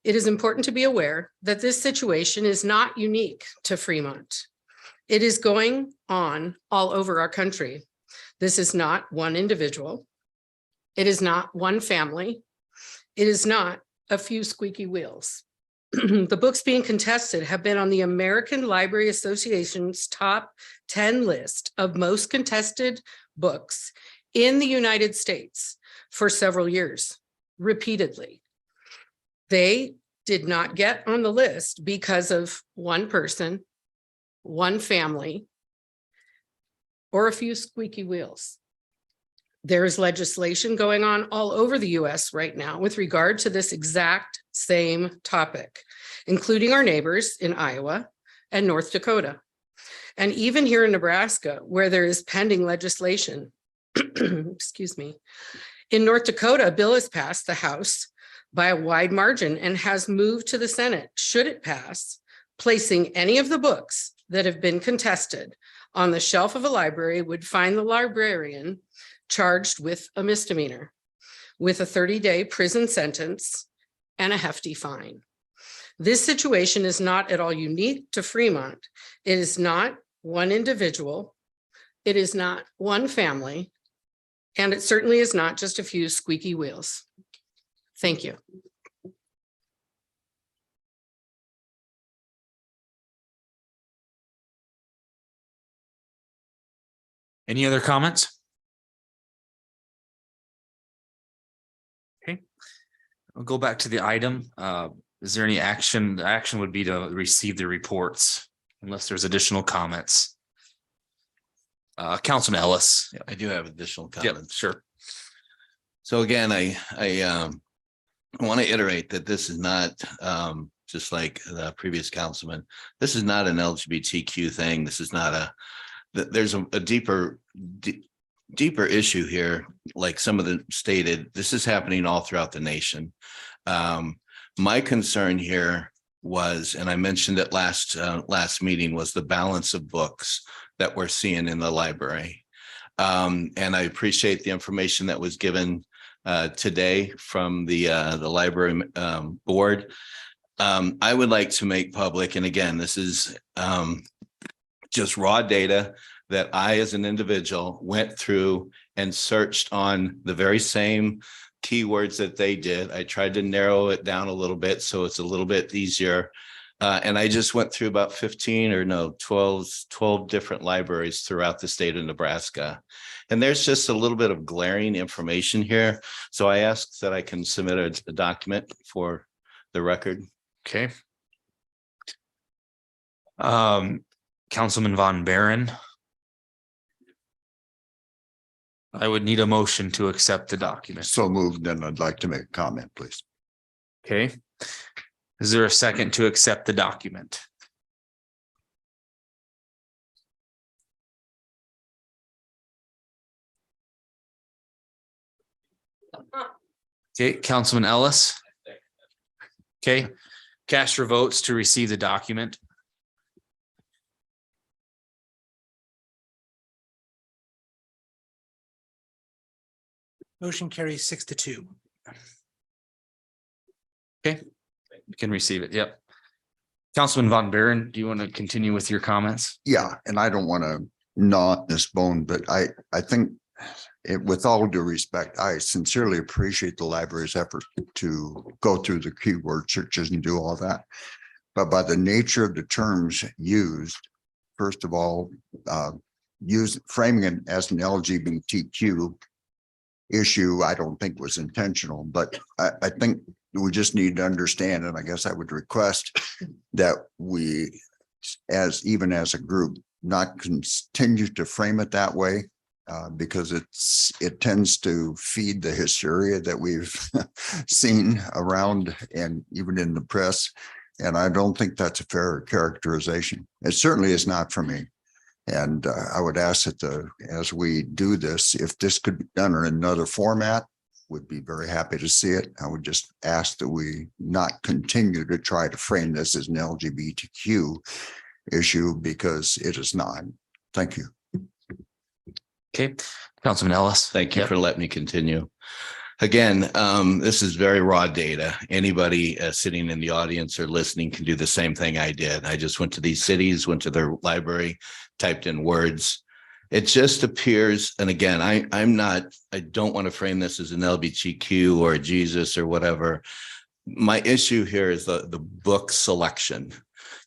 it is important to be aware that this situation is not unique to Fremont. It is going on all over our country. This is not one individual. It is not one family. It is not a few squeaky wheels. The books being contested have been on the American Library Association's top 10 list of most contested books in the United States for several years, repeatedly. They did not get on the list because of one person, one family, or a few squeaky wheels. There is legislation going on all over the US right now with regard to this exact same topic, including our neighbors in Iowa and North Dakota. And even here in Nebraska, where there is pending legislation, excuse me, in North Dakota, a bill has passed the House by a wide margin and has moved to the Senate, should it pass, placing any of the books that have been contested on the shelf of a library would find the librarian charged with a misdemeanor, with a 30-day prison sentence and a hefty fine. This situation is not at all unique to Fremont. It is not one individual. It is not one family. And it certainly is not just a few squeaky wheels. Thank you. Any other comments? Okay, I'll go back to the item. Is there any action? The action would be to receive the reports unless there's additional comments. Councilman Ellis. I do have additional Yep, comments. sure. So again, I want to iterate that this is not just like the previous councilman. This is not an LGBTQ thing. This is not there's a deeper issue here. Like some of the stated, this is happening all throughout the nation. My concern here was, and I mentioned it last meeting, was the balance of books that we're seeing in the library. And I appreciate the information that was given today from the library board. I would like to make public, and again, this is just raw data that I, as an individual, went through and searched on the very same keywords that they did. I tried to narrow it down a little bit so it's a little bit easier. And I just went through about 12 different libraries throughout the state of Nebraska. And there's just a little bit of glaring information here. So I asked that I can submit a document for the record. Okay. Councilman Von Baron. I would need a motion to accept the document. So moved, and I'd like to make a comment, please. Okay. Is there a second to accept the document? Okay, Councilman Ellis. Okay, cast your votes to receive the document. Motion carries 6-2. Okay, you can receive it. Yep. Councilman Von Baron, do you want to continue with your comments? Yeah, and I don't want to gnaw on this bone, but I think with all due respect, I sincerely appreciate the library's effort to go through the keyword searches and do all that. But by the nature of the terms used, first of all, framing it as an LGBTQ issue, I don't think was intentional, but I think we just need to understand, and I guess I would request that we, even as a group, not continue to frame it that way, because it tends to feed the hysteria that we've seen around and even in the press. And I don't think that's a fair characterization. It certainly is not for me. And I would ask that as we do this, if this could be done in another format, would be very happy to see it. I would just ask that we not continue to try to frame this as an LGBTQ issue, because it is not. Thank you. Okay, Councilman Ellis. Thank you for letting me continue. Again, this is very raw data. Anybody sitting in the audience or listening can do the same thing I did. I just went to these cities, went to their library, typed in words. It just appears, and again, I don't want to frame this as an LGBTQ or a Jesus or whatever. My issue here is the book selection.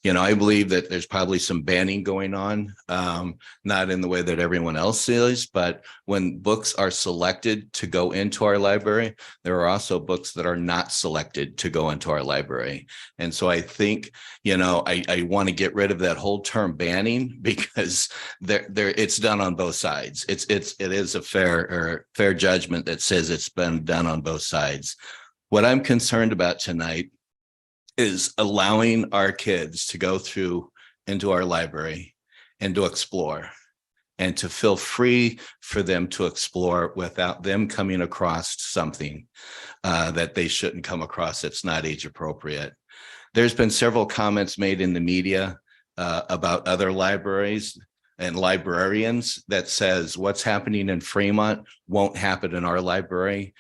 You know, I believe that there's probably some banning going on, not in the way that everyone else is, but when books are selected to go into our library, there are also books that are not selected to go into our library. And so I think, you know, I want to get rid of that whole term banning, because it's done on both sides. It is a fair judgment that says it's been done on both sides. What I'm concerned about tonight is allowing our kids to go through into our library and to explore, and to feel free for them to explore without them coming across something that they shouldn't come across that's not age appropriate. There's been several comments made in the media about other libraries and librarians that says what's happening in Fremont won't happen in our library.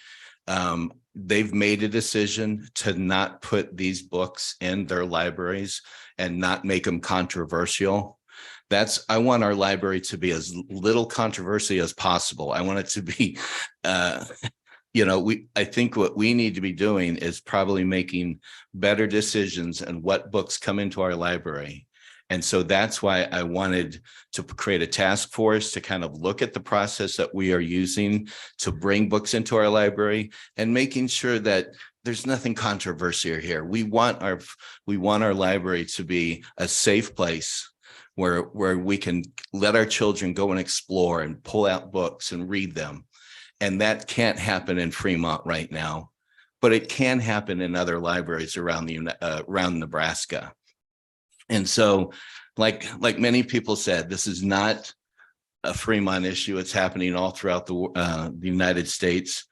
They've made a decision to not put these books in their libraries and not make them controversial. I want our library to be as little controversy as possible. I want it to be, I think what we need to be doing is probably making better decisions on what books come into our library. And so that's why I wanted to create a task force to kind of look at the process that we are using to bring books into our library, and making sure that there's nothing controversial here. We want our library to be a safe place where we can let our children go and explore and pull out books and read them. And that can't happen in Fremont right now, but it can happen in other libraries around around Nebraska. And so, like many people said, this is not a Fremont issue. It's happening all throughout the United States.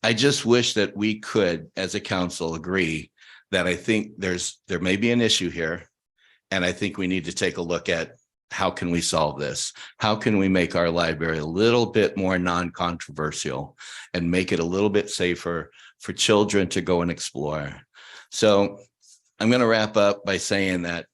I just wish that we could, as a council, agree that I think there may be an issue here. And I think we need to take a look at how can we solve this? How can we make our library a little bit more non-controversial and make it a little bit safer for children to go and explore? So I'm going to wrap up by saying that,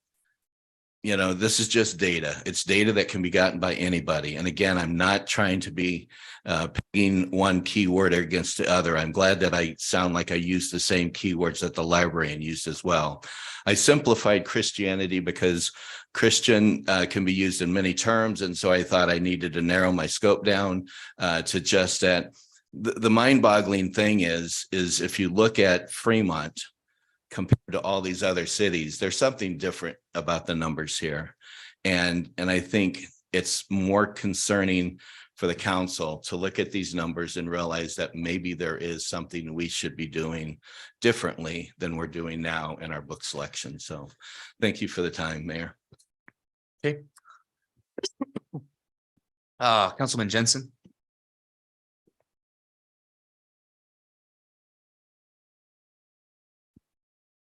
you know, this is just data. It's data that can be gotten by anybody. And again, I'm not trying to be picking one keyword against the other. I'm glad that I sound like I use the same keywords that the librarian used as well. I simplified Christianity because Christian can be used in many terms. And so I thought I needed to narrow my scope down to just that. The mind-boggling thing is if you look at Fremont, compared to all these other cities, there's something different about the numbers here. And I think it's more concerning for the council to look at these numbers and realize that maybe there is something we should be doing differently than we're doing now in our book selection. So thank you for the time, Mayor. Okay. Councilman Jensen.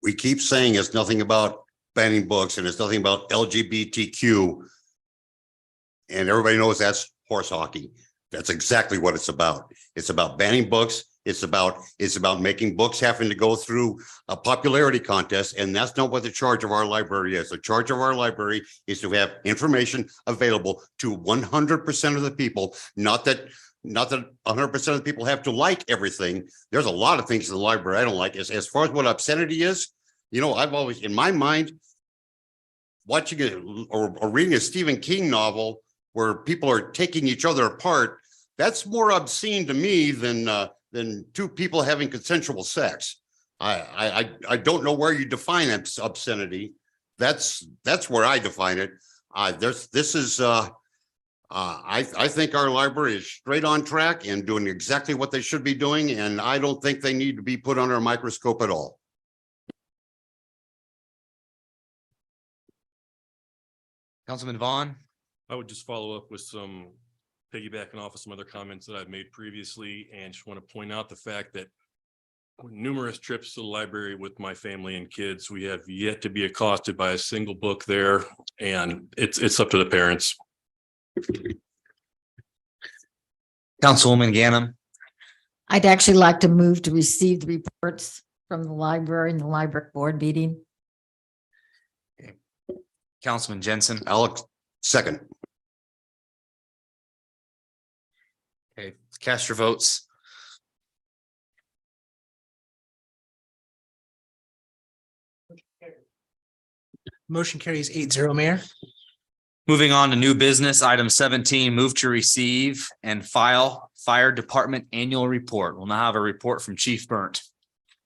We keep saying it's nothing about banning books and it's nothing about LGBTQ. And everybody knows that's horse hockey. That's exactly what it's about. It's about banning books. It's about making books having to go through a popularity contest. And that's not what the charge of our library is. The charge of our library is to have information available to 100% of the people. Not that 100% of the people have to like everything. There's a lot of things in the library I don't like. As far as what obscenity is, you know, I've always, in my mind, watching it or reading a Stephen King novel where people are taking each other apart, that's more obscene to me than two people having consensual sex. I don't know where you define obscenity. That's where I define it. I think our library is straight on track and doing exactly what they should be doing. And I don't think they need to be put under a microscope at all. Councilman Vaughn. I would just follow up with some piggybacking off of some other comments that I've made previously, and just want to point out the fact that numerous trips to the library with my family and kids, we have yet to be accosted by a single book there, and it's up to the parents. Councilwoman Ganem. I'd actually like to move to receive the reports from the library and the library board meeting. Councilman Jensen. Alex, second. Okay, cast your votes. Motion carries 8-0, Mayor. Moving on to new business, item 17, move to receive and file fire department annual report. We'll now have a report from Chief Burnt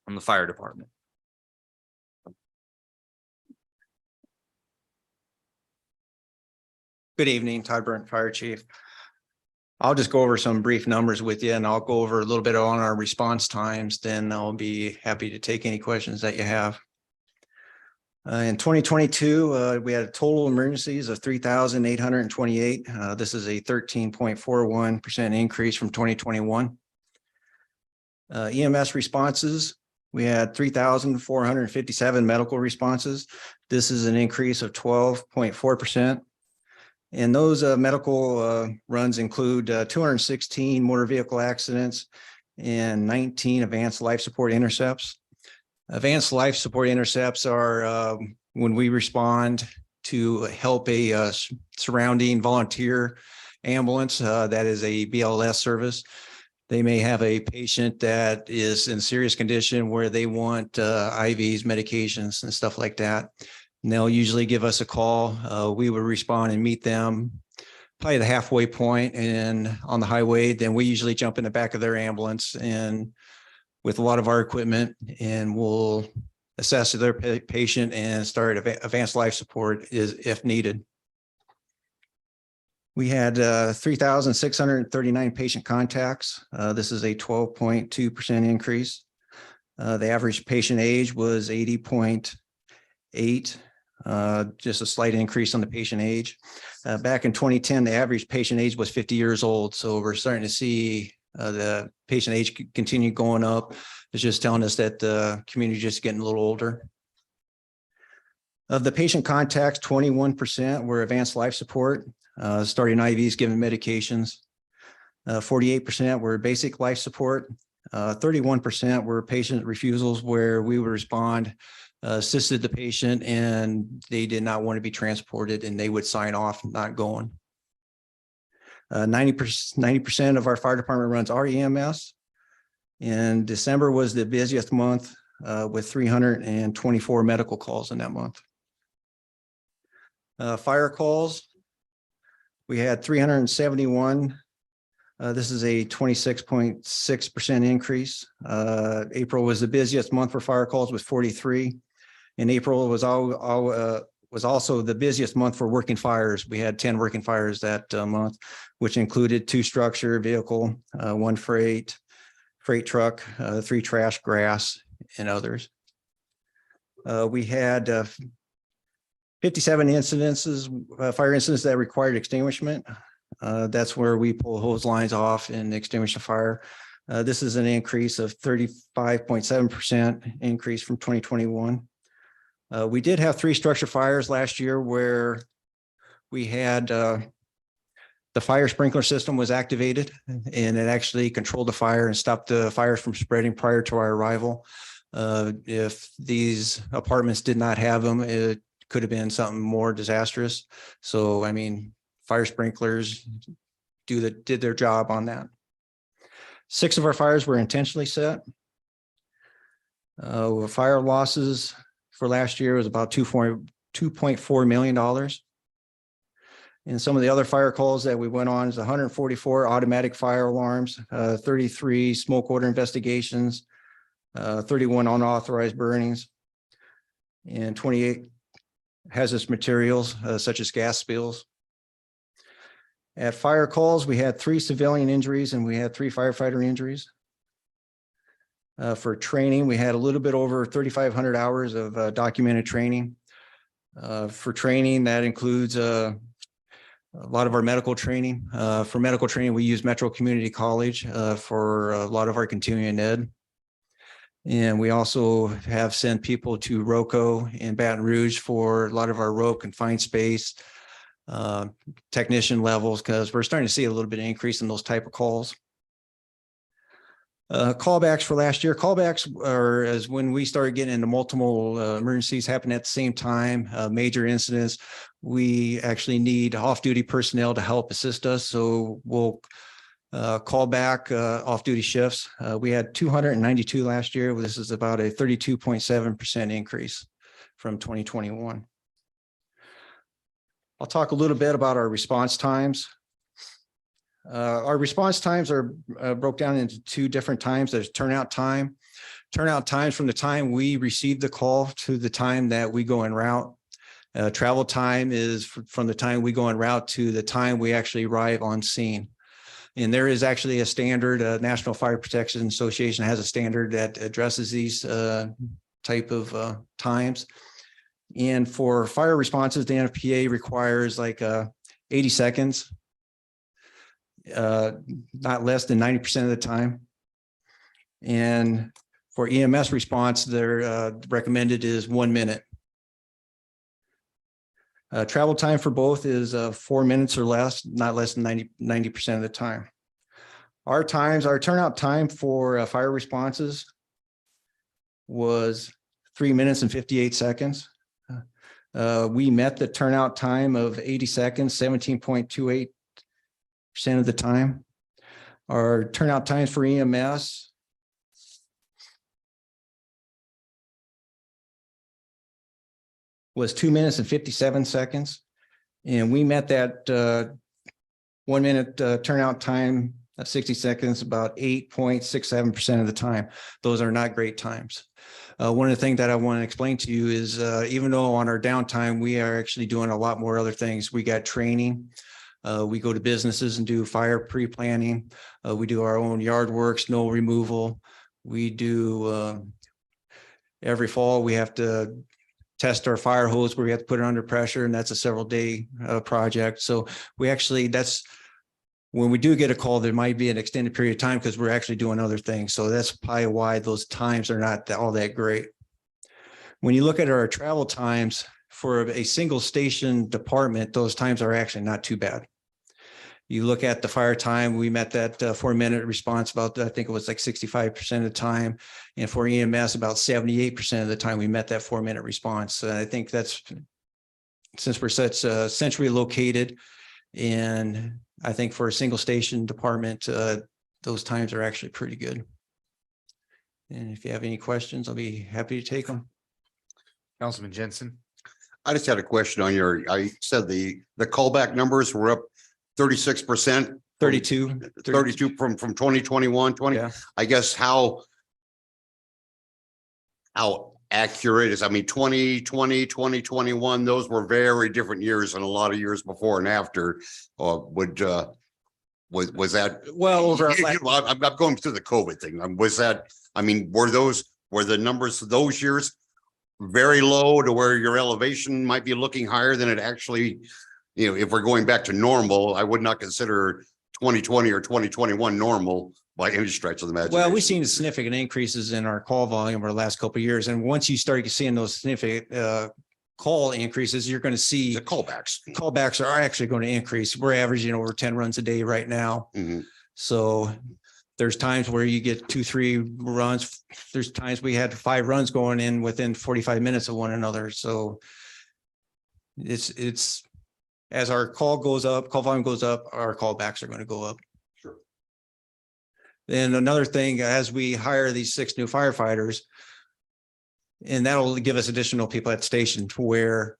from the fire department. Good evening, Todd Burnt, Fire Chief. I'll just go over some brief numbers with you and I'll go over a little bit on our response times. Then I'll be happy to take any questions that you have. In 2022, we had total emergencies of 3,828. This is a 13.41% increase from 2021. EMS responses, we had 3,457 medical responses. This is an increase of 12.4%. And those medical runs include 216 motor vehicle accidents and 19 advanced life support intercepts. Advanced life support intercepts are when we respond to help a surrounding volunteer ambulance that is a BLS service. They may have a patient that is in serious condition where they want IVs, medications and stuff like that. And they'll usually give us a call. We would respond and meet them probably the halfway point and on the highway. Then we usually jump in the back of their ambulance and with a lot of our equipment, and we'll assess their patient and start advanced life support if needed. We had 3,639 patient contacts. This is a 12.2% increase. The average patient age was 80.8, just a slight increase on the patient age. Back in 2010, the average patient age was 50 years old. So we're starting to see the patient age continue going up. It's just telling us that the community is just getting a little older. Of the patient contacts, 21% were advanced life support, starting IVs, given medications. 48% were basic life support. 31% were patient refusals where we would respond, assisted the patient, and they did not want to be transported, and they would sign off not going. 90% of our fire department runs our EMS. And December was the busiest month with 324 medical calls in that month. Fire calls, we had 371. This is a 26.6% increase. April was the busiest month for fire calls with 43. And April was also the busiest month for working fires. We had 10 working fires that month, which included 2 structure vehicle, 1 freight truck, 3 trash, grass, and others. We had 57 fire incidents that required extinguishment. That's where we pull hose lines off and extinguish a fire. This is an increase of 35.7% increase from 2021. We did have 3 structure fires last year where we had the fire sprinkler system was activated, and it actually controlled the fire and stopped the fires from spreading prior to our arrival. If these apartments did not have them, it could have been something more disastrous. So, I mean, fire sprinklers did their job on that. 6 of our fires were intentionally set. Fire losses for last year was about $2.4 million. And some of the other fire calls that we went on is 144 automatic fire alarms, 33 smoke order investigations, 31 unauthorized burnings, and 28 hazardous materials such as gas spills. At fire calls, we had 3 civilian injuries and we had 3 firefighter injuries. For training, we had a little bit over 3,500 hours of documented training. For training, that includes a lot of our medical training. For medical training, we use Metro Community College for a lot of our continuing ed. And we also have sent people to ROCO in Baton Rouge for a lot of our rope confined space technician levels, because we're starting to see a little bit of increase in those type of calls. Callbacks for last year. Callbacks are as when we started getting into multiple emergencies happening at the same time, major incidents. We actually need off-duty personnel to help assist us. So we'll call back off-duty shifts. We had 292 last year. This is about a 32.7% increase from 2021. I'll talk a little bit about our response times. Our response times are broke down into 2 different times. There's turnout time. Turnout times from the time we receive the call to the time that we go en route. Travel time is from the time we go en route to the time we actually arrive on scene. And there is actually a standard, National Fire Protection Association has a standard that addresses these type of times. And for fire responses, the NFPA requires like 80 seconds. Not less than 90% of the time. And for EMS response, their recommended is 1 minute. Travel time for both is 4 minutes or less, not less than 90% of the time. Our turnout time for fire responses was 3 minutes and 58 seconds. We met the turnout time of 80 seconds, 17.28% of the time. Our turnout times for EMS was 2 minutes and 57 seconds. And we met that 1 minute turnout time That's 60 seconds, about 8.67% of the time. Those are not great times. One of the things that I want to explain to you is even though on our downtime, we are actually doing a lot more other things. We got training. We go to businesses and do fire pre-planning. We do our own yard work, snow removal. We do every fall, we have to test our fire hose where we have to put it under pressure, and that's a several day project. So we actually, that's when we do get a call, there might be an extended period of time because we're actually doing other things. So that's probably why those times are not all that great. When you look at our travel times for a single station department, those times are actually not too bad. You look at the fire time, we met that 4-minute response about, I think it was like 65% of the time. And for EMS, about 78% of the time, we met that 4-minute response. I think that's, since we're such centrally located, and I think for a single station department, those times are actually pretty good. And if you have any questions, I'll be happy to take them. Councilman Jensen. I just had a question on I said the callback numbers were up 36%. 32 from 2021, 20. Yeah. I guess how accurate is, I mean, 2020, 2021, those were very different years than a lot of years before and after. Was that? Well, over I'm going through the COVID thing. Was that, I mean, were the numbers those years very low to where your elevation might be looking higher than it actually, you know, if we're going back to normal, I would not consider 2020 or 2021 normal by any stretch of the imagination. Well, we've seen significant increases in our call volume over the last couple of years. And once you start seeing those significant call increases, you're going to see the callbacks. Callbacks are actually going to increase. We're averaging over 10 runs a day right now. Mm-hmm. So there's times where you get 2-3 runs. There's times we had 5 runs going in within 45 minutes of one another. So it's as our call volume goes up, our callbacks are going to go up. Sure. Then another thing, as we hire these 6 new firefighters, and that'll give us additional people at station where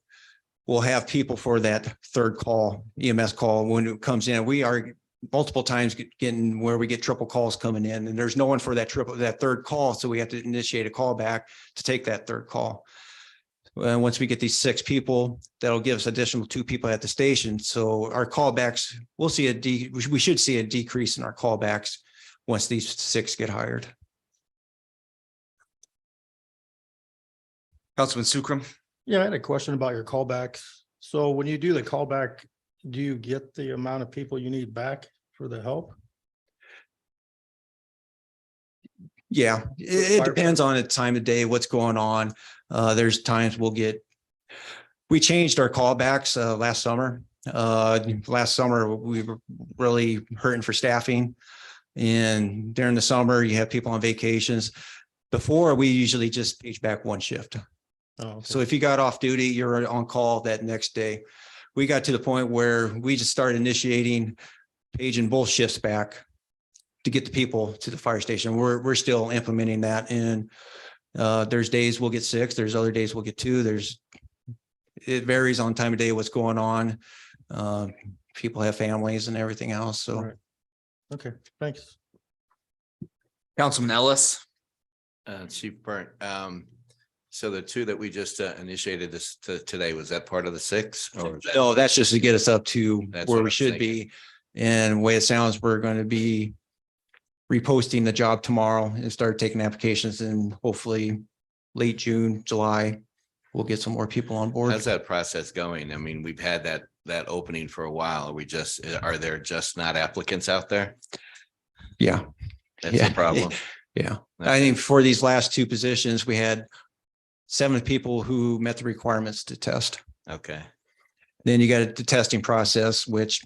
we'll have people for that third call, EMS call, when it comes in. We are multiple times getting where we get triple calls coming in, and there's no one for that third call. So we have to initiate a call back to take that third call. And once we get these 6 people, that'll give us additional 2 people at the station. So our callbacks, we should see a decrease in our callbacks once these 6 get hired. Councilman Sukram. Yeah, I had a question about your callbacks. So when you do the callback, do you get the amount of people you need back for the help? Yeah, it depends on the time of day, what's going on. There's times we changed our callbacks last summer. Last summer, we were really hurting for staffing. And during the summer, you have people on vacations. Before, we usually just page back one shift. Oh, okay. So if you got off duty, you're on call that next day. We got to the point where we just started initiating paging both shifts back to get the people to the fire station. We're still implementing that. And there's days we'll get 6. There's other days we'll get 2. It varies on time of day, what's going on. People have families and everything else. So. Right. Okay, thanks. Councilman Ellis. Chief Burnt, so the 2 that we just initiated today, was that part of the 6? Or No, that's just to get us up to That's where what we I'm should thinking. be. And the way it sounds, we're going to be reposting the job tomorrow and start taking applications, and hopefully late June, July, we'll get some more people on board. How's that process going? I mean, we've had that opening for a while. Are there just not applicants out there? Yeah. That's a problem. Yeah. I think for these last 2 positions, we had 7 people who met the requirements to test. Okay. Then you got the testing process, which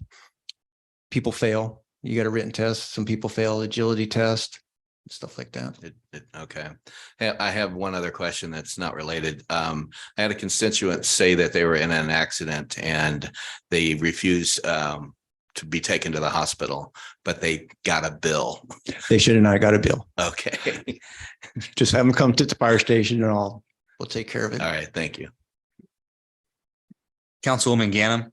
people fail. You got a written test. Some people fail agility test, stuff like that. Okay. I have one other question that's not related. I had a constituent say that they were in an accident and they refused to be taken to the hospital, but they got a bill. They should have not got a bill. Okay. Just have them come to the fire station and we'll take care of it. All right. Thank you. Councilwoman Ganem.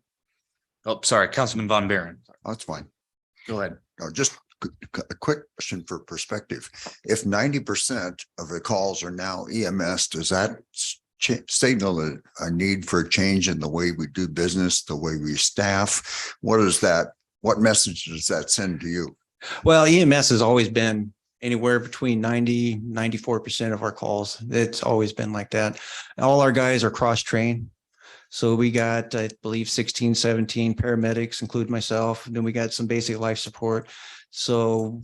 Oh, sorry, Councilman Von Baron. That's fine. Go ahead. No, just a quick question for perspective. If 90% of the calls are now EMS, does that signal a need for a change in the way we do business, the way we staff? What message does that send to you? Well, EMS has always been anywhere between 94% of our calls. It's always been like that. All our guys are cross-trained. So we got, I believe, 16, 17 paramedics, include myself. And then we got some basic life support. So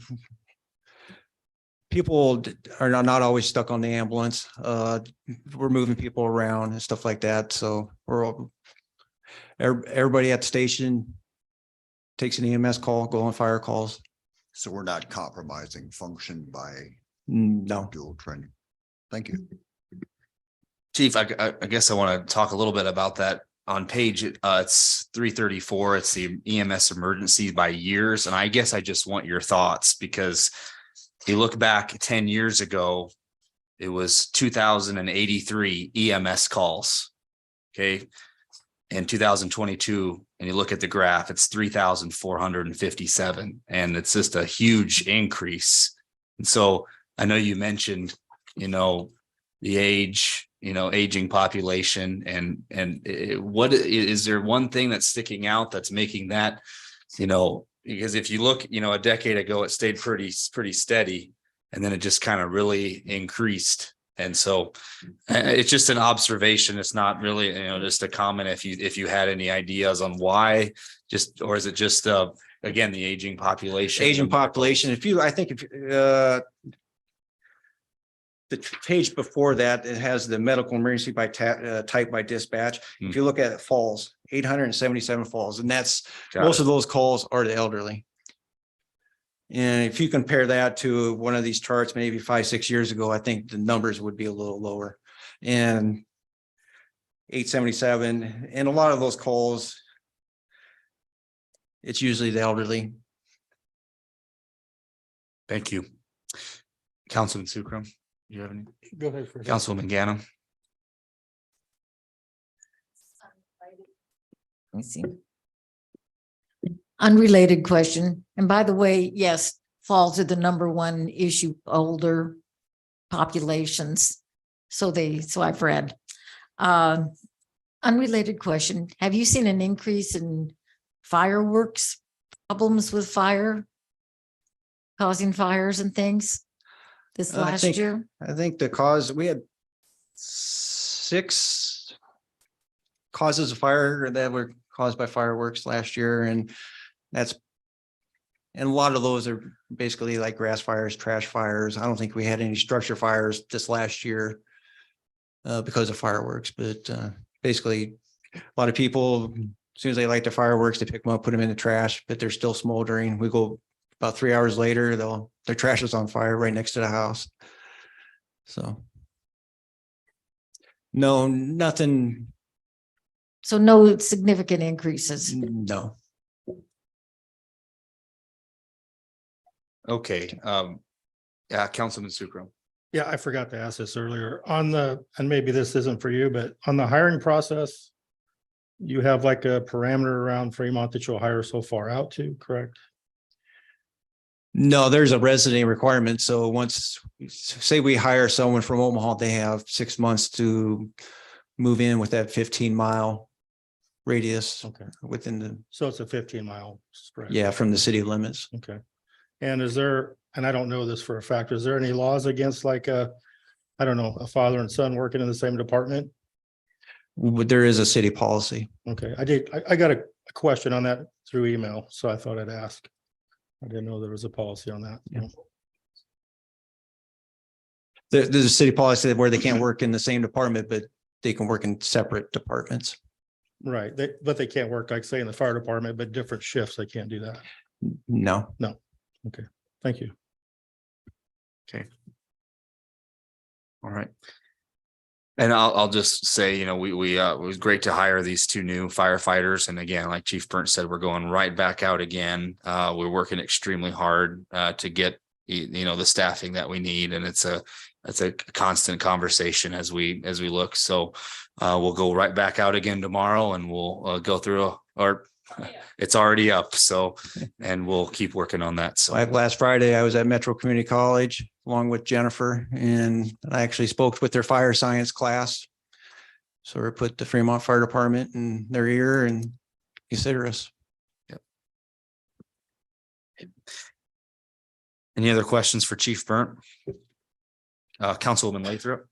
people are not always stuck on the ambulance. We're moving people around and stuff like that. So everybody at the station takes an EMS call, go on fire calls. So we're not compromising function by No. dual training. Thank you. Chief, I guess I want to talk a little bit about that. On page, it's 334. It's the EMS emergency by years. And I guess I just want your thoughts, because if you look back 10 years ago, it was 2,083 EMS calls. Okay. In 2022, and you look at the graph, it's 3,457. And it's just a huge increase. And so I know you mentioned, the aging population, and what is there one thing that's sticking out that's making that, because if you look, a decade ago, it stayed pretty steady, and then it just kind of really increased. And so it's just an observation. It's not really, just a comment. If you had any ideas on why, or is it just again, the aging population? Aging population. The page before that, it has the medical emergency by type by dispatch. If you look at it, falls, 877 falls, and that's most of those calls are the elderly. And if you compare that to one of these charts, maybe 5-6 years ago, I think the numbers would be a little lower. And 877, and a lot of those calls, it's usually the elderly. Thank you. Councilman Sukram, you have any? Go ahead. Councilwoman Ganem. Let me see. Unrelated question. And by the way, yes, falls are the number one issue, older populations. So I've read. Unrelated question. Have you seen an increase in fireworks problems with fire? Causing fires and things this last year? I think we had 6 causes of fire that were caused by fireworks last year. And a lot of those are basically like grass fires, trash fires. I don't think we had any structure fires this last year because of fireworks, but basically a lot of people, as soon as they light the fireworks, they pick them up, put them in the trash, but they're still smoldering. We go about 3 hours later, their trash is on fire right next to the house. So no, nothing. So no significant increases? No. Okay. Yeah, Councilman Sukram. Yeah, I forgot to ask this earlier and maybe this isn't for you, but on the hiring process, you have like a parameter around Fremont that you'll hire so far out to, correct? No, there's a resident requirement. So once, say we hire someone from Omaha, they have 6 months to move in with that 15-mile radius. Okay. So it's a 15-mile spread. Yeah, from the city limits. Okay. And and I don't know this for a fact, is there any laws against like a father and son working in the same department? There is a city policy. Okay, I got a question on that through email, so I thought I'd ask. I didn't know there was a policy on that. Yeah. There's a city policy where they can't work in the same department, but they can work in separate departments. Right, but they can't work, like say in the fire department, but different shifts, they can't do that. No. Okay, thank you. Okay. All right. And I'll just say, it was great to hire these 2 new firefighters. And again, like Chief Burns said, we're going right back out again. We're working extremely hard to get, the staffing that we need. And it's a that's a constant conversation as we look. So we'll go right back out again tomorrow and we'll go through it's already up. So, and we'll keep working on that. So Like last Friday, I was at Metro Community College along with Jennifer, and I actually spoke with their fire science class. So we put the Fremont Fire Department in their ear and consider us. any other questions for Chief Burnt? Councilwoman Lathrop?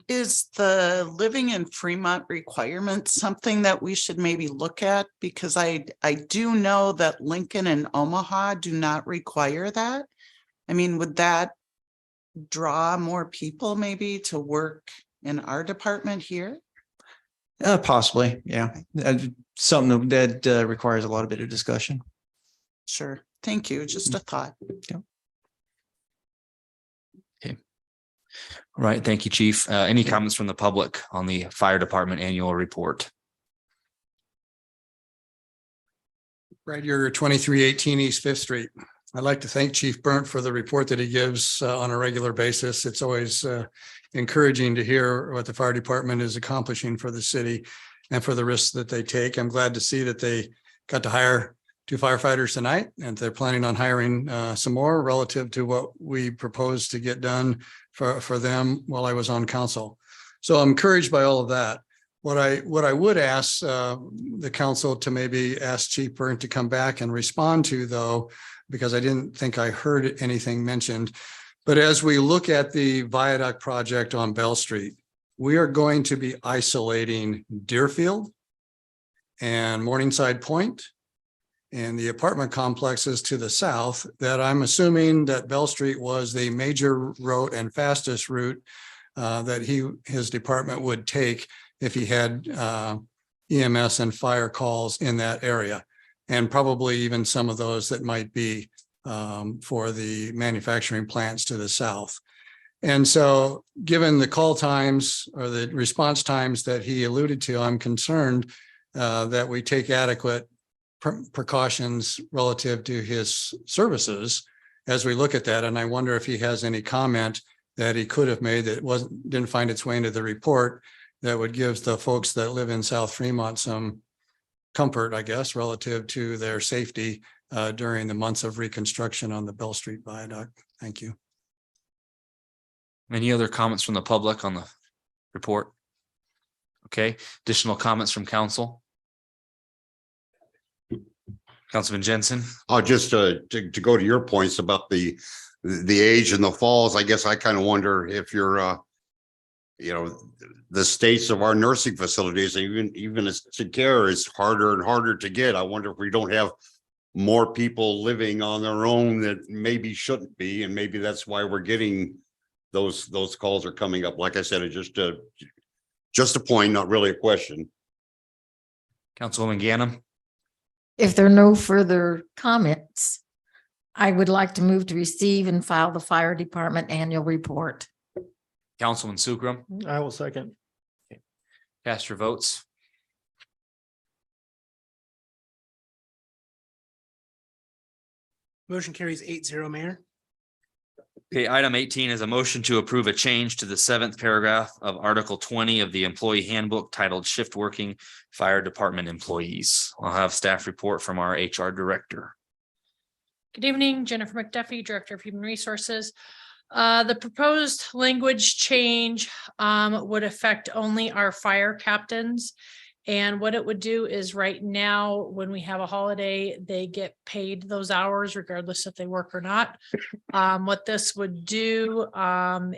Is the living in Fremont requirement something that we should maybe look at? Because I do know that Lincoln and Omaha do not require that. I mean, would that draw more people maybe to work in our department here? Possibly, yeah. Something that requires a lot of bit of discussion. Sure. Thank you. Just a thought. All right. Thank you, Chief. Any comments from the public on the fire department annual report? Right here, 2318 East Fifth Street. I'd like to thank Chief Burnt for the report that he gives on a regular basis. It's always encouraging to hear what the fire department is accomplishing for the city and for the risks that they take. I'm glad to see that they got to hire 2 firefighters tonight, and they're planning on hiring some more relative to what we proposed to get done for them while I was on council. So I'm encouraged by all of that. What I would ask the council to maybe ask Chief Burnt to come back and respond to, though, because I didn't think I heard anything mentioned. But as we look at the viaduct project on Bell Street, we are going to be isolating Deerfield and Morningside Point and the apartment complexes to the south, that I'm assuming that Bell Street was the major route and fastest route that his department would take if he had EMS and fire calls in that area. And probably even some of those that might be for the manufacturing plants to the south. And so given the call times or the response times that he alluded to, I'm concerned that we take adequate precautions relative to his services as we look at that. And I wonder if he has any comment that he could have made that didn't find its way into the report that would give the folks that live in South Fremont some comfort, I guess, relative to their safety during the months of reconstruction on the Bell Street Viaduct. Thank you. Any other comments from the public on the report? Okay, additional comments from council? Councilman Jensen? Just to go to your points about the age and the falls, I guess I kind of wonder if you're, the states of our nursing facilities, even as to care is harder and harder to get. I wonder if we don't have more people living on their own that maybe shouldn't be, and maybe that's why we're getting those calls are coming up. Like I said, it's just a point, not really a question. Councilwoman Ganem? If there are no further comments, I would like to move to receive and file the fire department annual report. Councilman Sukram? I will second. Cast your votes. Motion carries 8-0, Mayor. Okay, item 18 is a motion to approve a change to the 7th paragraph of Article 20 of the employee handbook titled Shift Working Fire Department Employees. I'll have staff report from our HR director. Good evening, Jennifer McDuffie, Director of Human Resources. The proposed language change would affect only our fire captains. And what it would do is right now, when we have a holiday, they get paid those hours regardless if they work or not. What this would do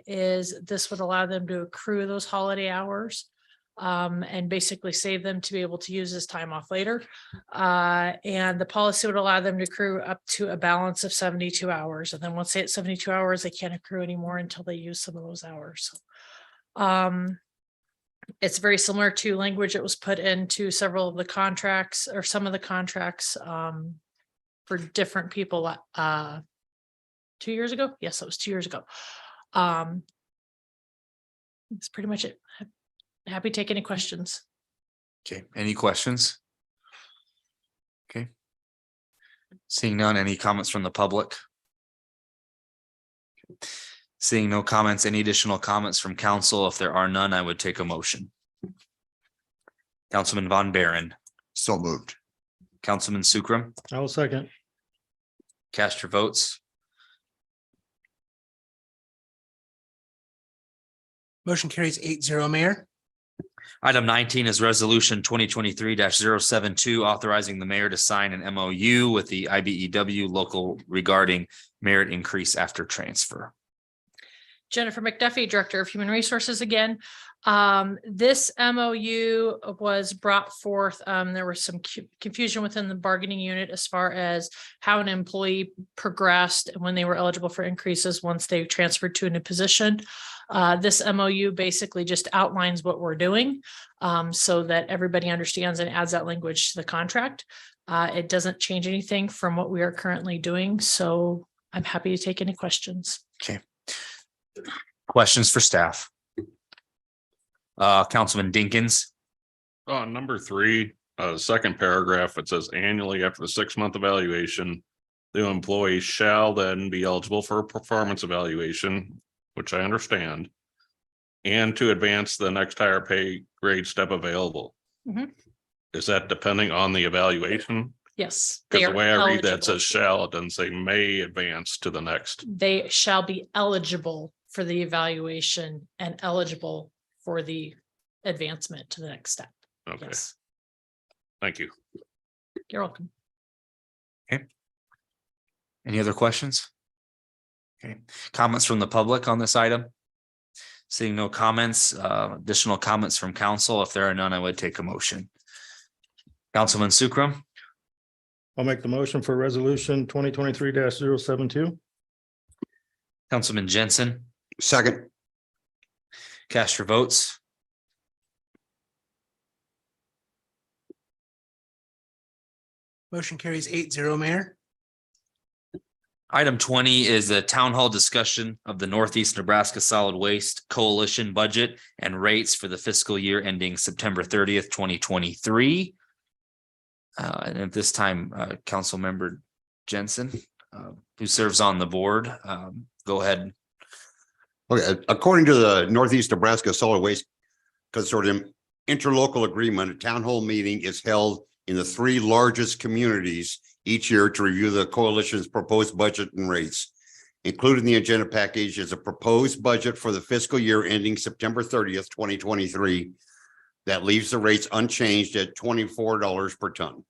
is this would allow them to accrue those holiday hours and basically save them to be able to use this time off later. And the policy would allow them to accrue up to a balance of 72 hours. And then once they hit 72 hours, they can't accrue anymore until they use some of those hours. It's very similar to language that was put into several of the contracts or some of the contracts for different people 2 years ago. Yes, that was 2 years ago. That's pretty much it. Happy to take any questions. Okay, any questions? Okay. Seeing none, any comments from the public? Seeing no comments, any additional comments from council? If there are none, I would take a motion. Councilman Von Baron, So moved. Councilman Sukram, I will second. cast your votes. Motion carries 8-0, Mayor. Item 19 is resolution 2023-072, authorizing the mayor to sign an MOU with the IBEW local regarding merit increase after transfer. Jennifer McDuffie, Director of Human Resources again. This MOU was brought forth. There was some confusion within the bargaining unit as far as how an employee progressed and when they were eligible for increases once they transferred to a new position. This MOU basically just outlines what we're doing so that everybody understands and adds that language to the contract. It doesn't change anything from what we are currently doing. So I'm happy to take any questions. Okay. Questions for staff? Councilman Dinkins. Number 3, second paragraph, it says annually after the 6-month evaluation, the employee shall then be eligible for a performance evaluation, which I understand, and to advance the next higher pay grade step available. Mhm. Is that depending on the evaluation? Yes. Because they the are way I read that eligible. says shall, it doesn't say may advance to the next. They shall be eligible for the evaluation and eligible for the advancement to the next step. Okay, Yes, thank you. you're welcome. Any other questions? Okay, comments from the public on this item? Seeing no comments, additional comments from council. If there are none, I would take a motion. Councilman Sukram, I'll make the motion for resolution 2023-072. Councilman Jensen, Second. cast your votes. Motion carries 8-0, Mayor. Item 20 is a town hall discussion of the Northeast Nebraska Solid Waste Coalition budget and rates for the fiscal year ending September 30th, 2023. And at this time, Council Member Jensen, who serves on the board, go ahead. Okay, according to the Northeast Nebraska Solid Waste Consortium interlocal agreement, a town hall meeting is held in the 3 largest communities each year to review the coalition's proposed budget and rates. Included in the agenda package is a proposed budget for the fiscal year ending September 30th, 2023. That leaves the rates unchanged at $24 per ton.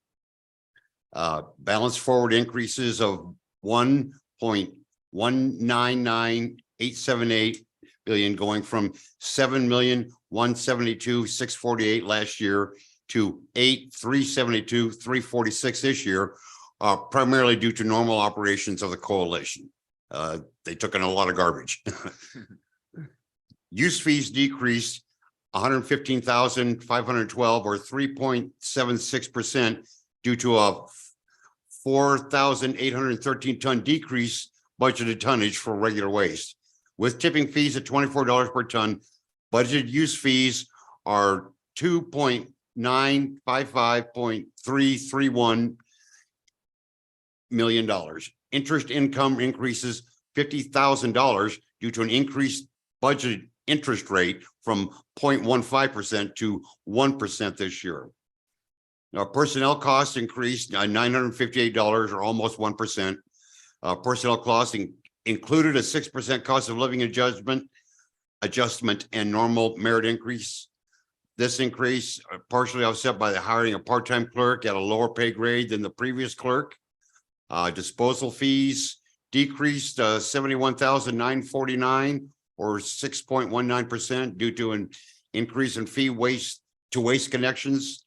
Balance forward increases of $1.199878 billion, going from $7,172,648 last year to $8,372,346 this year, primarily due to normal operations of the coalition. They took in a lot of garbage. Use fees decreased 115,512 or 3.76% due to a 4,813 ton decrease budgeted tonnage for regular waste. With tipping fees at $24 per ton, budgeted use fees are $2.955.331 million. Interest income increases $50,000 due to an increased budgeted interest rate from 0.15% to 1% this year. Now, personnel costs increased $958 or almost 1%. Personnel costs included a 6% cost of living adjustment and normal merit increase. This increase partially offset by the hiring of part-time clerk at a lower pay grade than the previous clerk. Disposal fees decreased 71,949 or 6.19% due to an increase in fee waste to waste connections.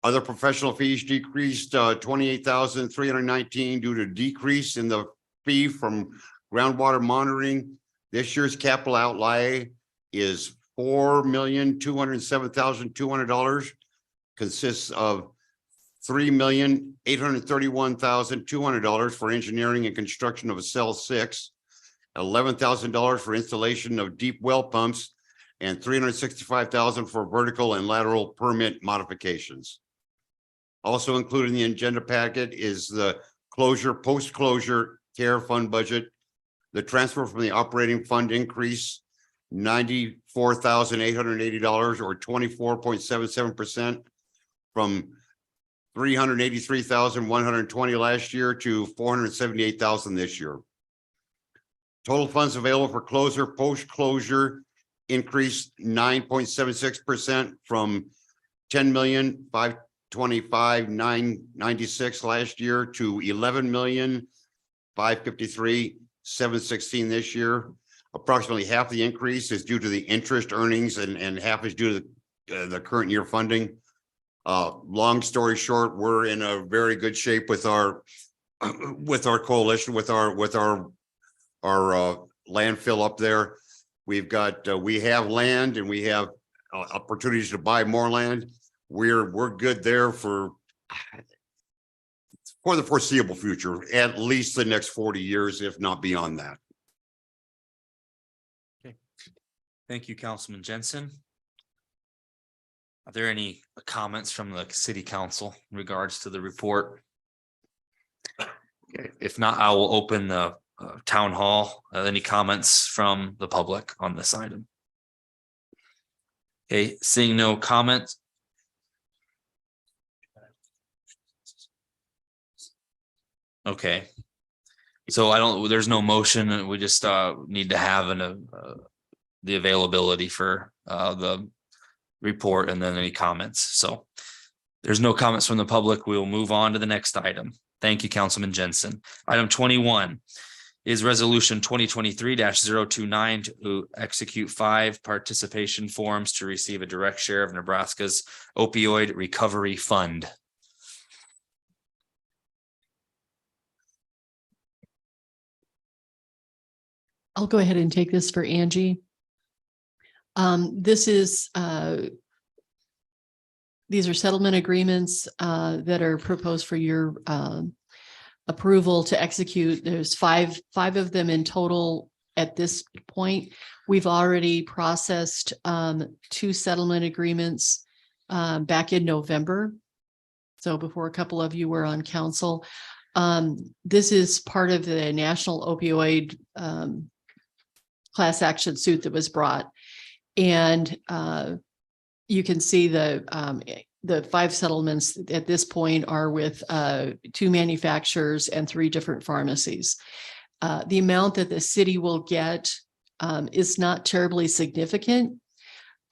Other professional fees decreased 28,319 due to decrease in the fee from groundwater monitoring. This year's capital outlay is $4,207,200, consists of $3,831,200 for engineering and construction of a cell 6, $11,000 for installation of deep well pumps, and $365,000 for vertical and lateral permit modifications. Also included in the agenda packet is the post-closure care fund budget. The transfer from the operating fund increase $94,880 or 24.77% from $383,120 last year to $478,000 this year. Total funds available for closure, post-closure increased 9.76% from $10,525,996 last year to $11,553,716 this year. Approximately half the increase is due to the interest earnings and half is due to the current year funding. Long story short, we're in a very good shape with our coalition, with our landfill up there. We've got, we have land and we have opportunities to buy more land. We're good there for the foreseeable future, at least the next 40 years, if not beyond that. Okay. Thank you, Councilman Jensen. Are there any comments from the city council in regards to the report? Okay, if not, I will open the town hall. Any comments from the public on this item? Okay, seeing no comments. Okay. So there's no motion. We just need to have the availability for the report and then any comments. So there's no comments from the public. We'll move on to the next item. Thank you, Councilman Jensen. Item 21 is resolution 2023-029 to execute 5 participation forms to receive a direct share of Nebraska's opioid recovery fund. I'll go ahead and take this for Angie. These are settlement agreements that are proposed for your approval to execute. There's five of them in total at this point. We've already processed 2 settlement agreements back in November. So before a couple of you were on council. This is part of the national opioid class action suit that was brought. And you can see the 5 settlements at this point are with 2 manufacturers and 3 different pharmacies. The amount that the city will get is not terribly significant.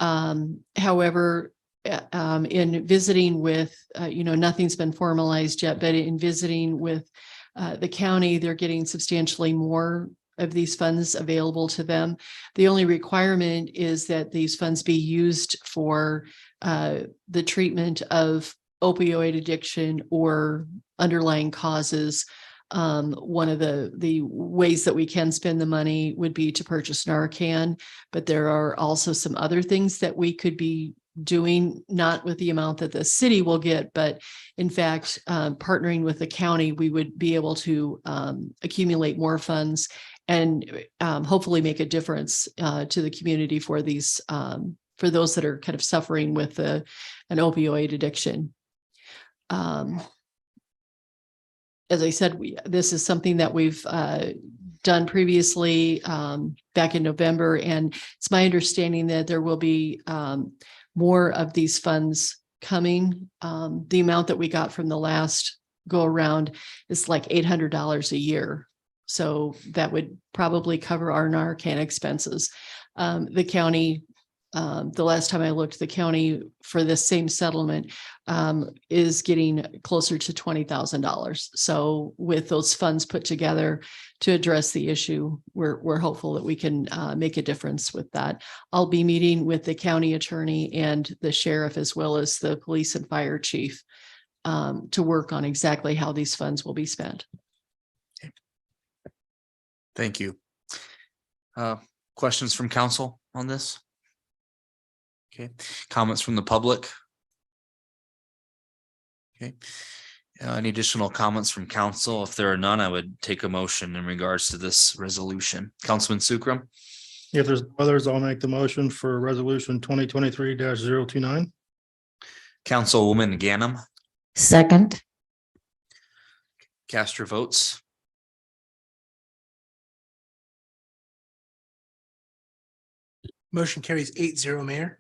However, in visiting with, nothing's been formalized yet, but in visiting with the county, they're getting substantially more of these funds available to them. The only requirement is that these funds be used for the treatment of opioid addiction or underlying causes. One of the ways that we can spend the money would be to purchase Narcan, but there are also some other things that we could be doing, not with the amount that the city will get, but in fact, partnering with the county, we would be able to accumulate more funds and hopefully make a difference to the community for these, for those that are kind of suffering with an opioid addiction. As I said, this is something that we've done previously back in November, and it's my understanding that there will be more of these funds coming. The amount that we got from the last go around is like $800 a year. So that would probably cover our Narcan expenses. The county, the last time I looked, the county for this same settlement is getting closer to $20,000. So with those funds put together to address the issue, we're hopeful that we can make a difference with that. I'll be meeting with the county attorney and the sheriff, as well as the police and fire chief, to work on exactly how these funds will be spent. Thank you. Questions from council on this? Okay, comments from the public? Okay, any additional comments from council? If there are none, I would take a motion in regards to this resolution. Councilman Sukram? If there's others, I'll make the motion for resolution 2023-029. Councilwoman Ganem? Second. Cast your votes. Motion carries 8-0, Mayor.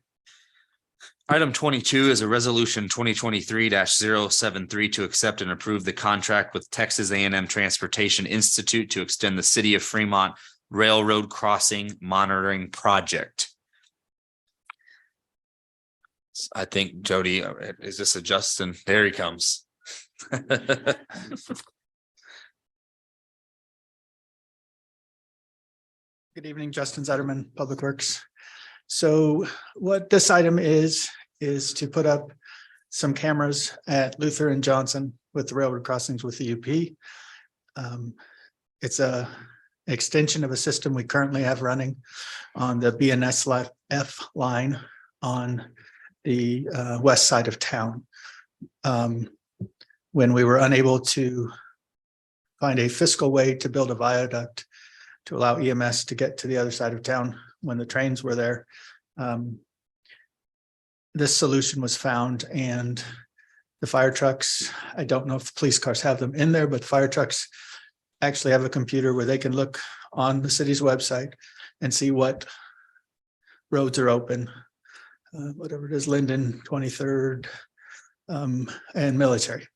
Item 22 is a resolution 2023-073 to accept and approve the contract with Texas A&M Transportation Institute to extend the City of Fremont Railroad Crossing Monitoring Project. I think Jody, is this a Justin? There he comes. Good evening, Justin Zetterman, Public Works. So what this item is to put up some cameras at Luther and Johnson with the railroad crossings with the UP. It's a extension of a system we currently have running on the BNSF line on the west side of town. When we were unable to find a fiscal way to build a viaduct to allow EMS to get to the other side of town when the trains were there, this solution was found, and the fire trucks, I don't know if the police cars have them in there, but fire trucks actually have a computer where they can look on the city's website and see what roads are open, whatever it is, Linden, 23rd, and Military,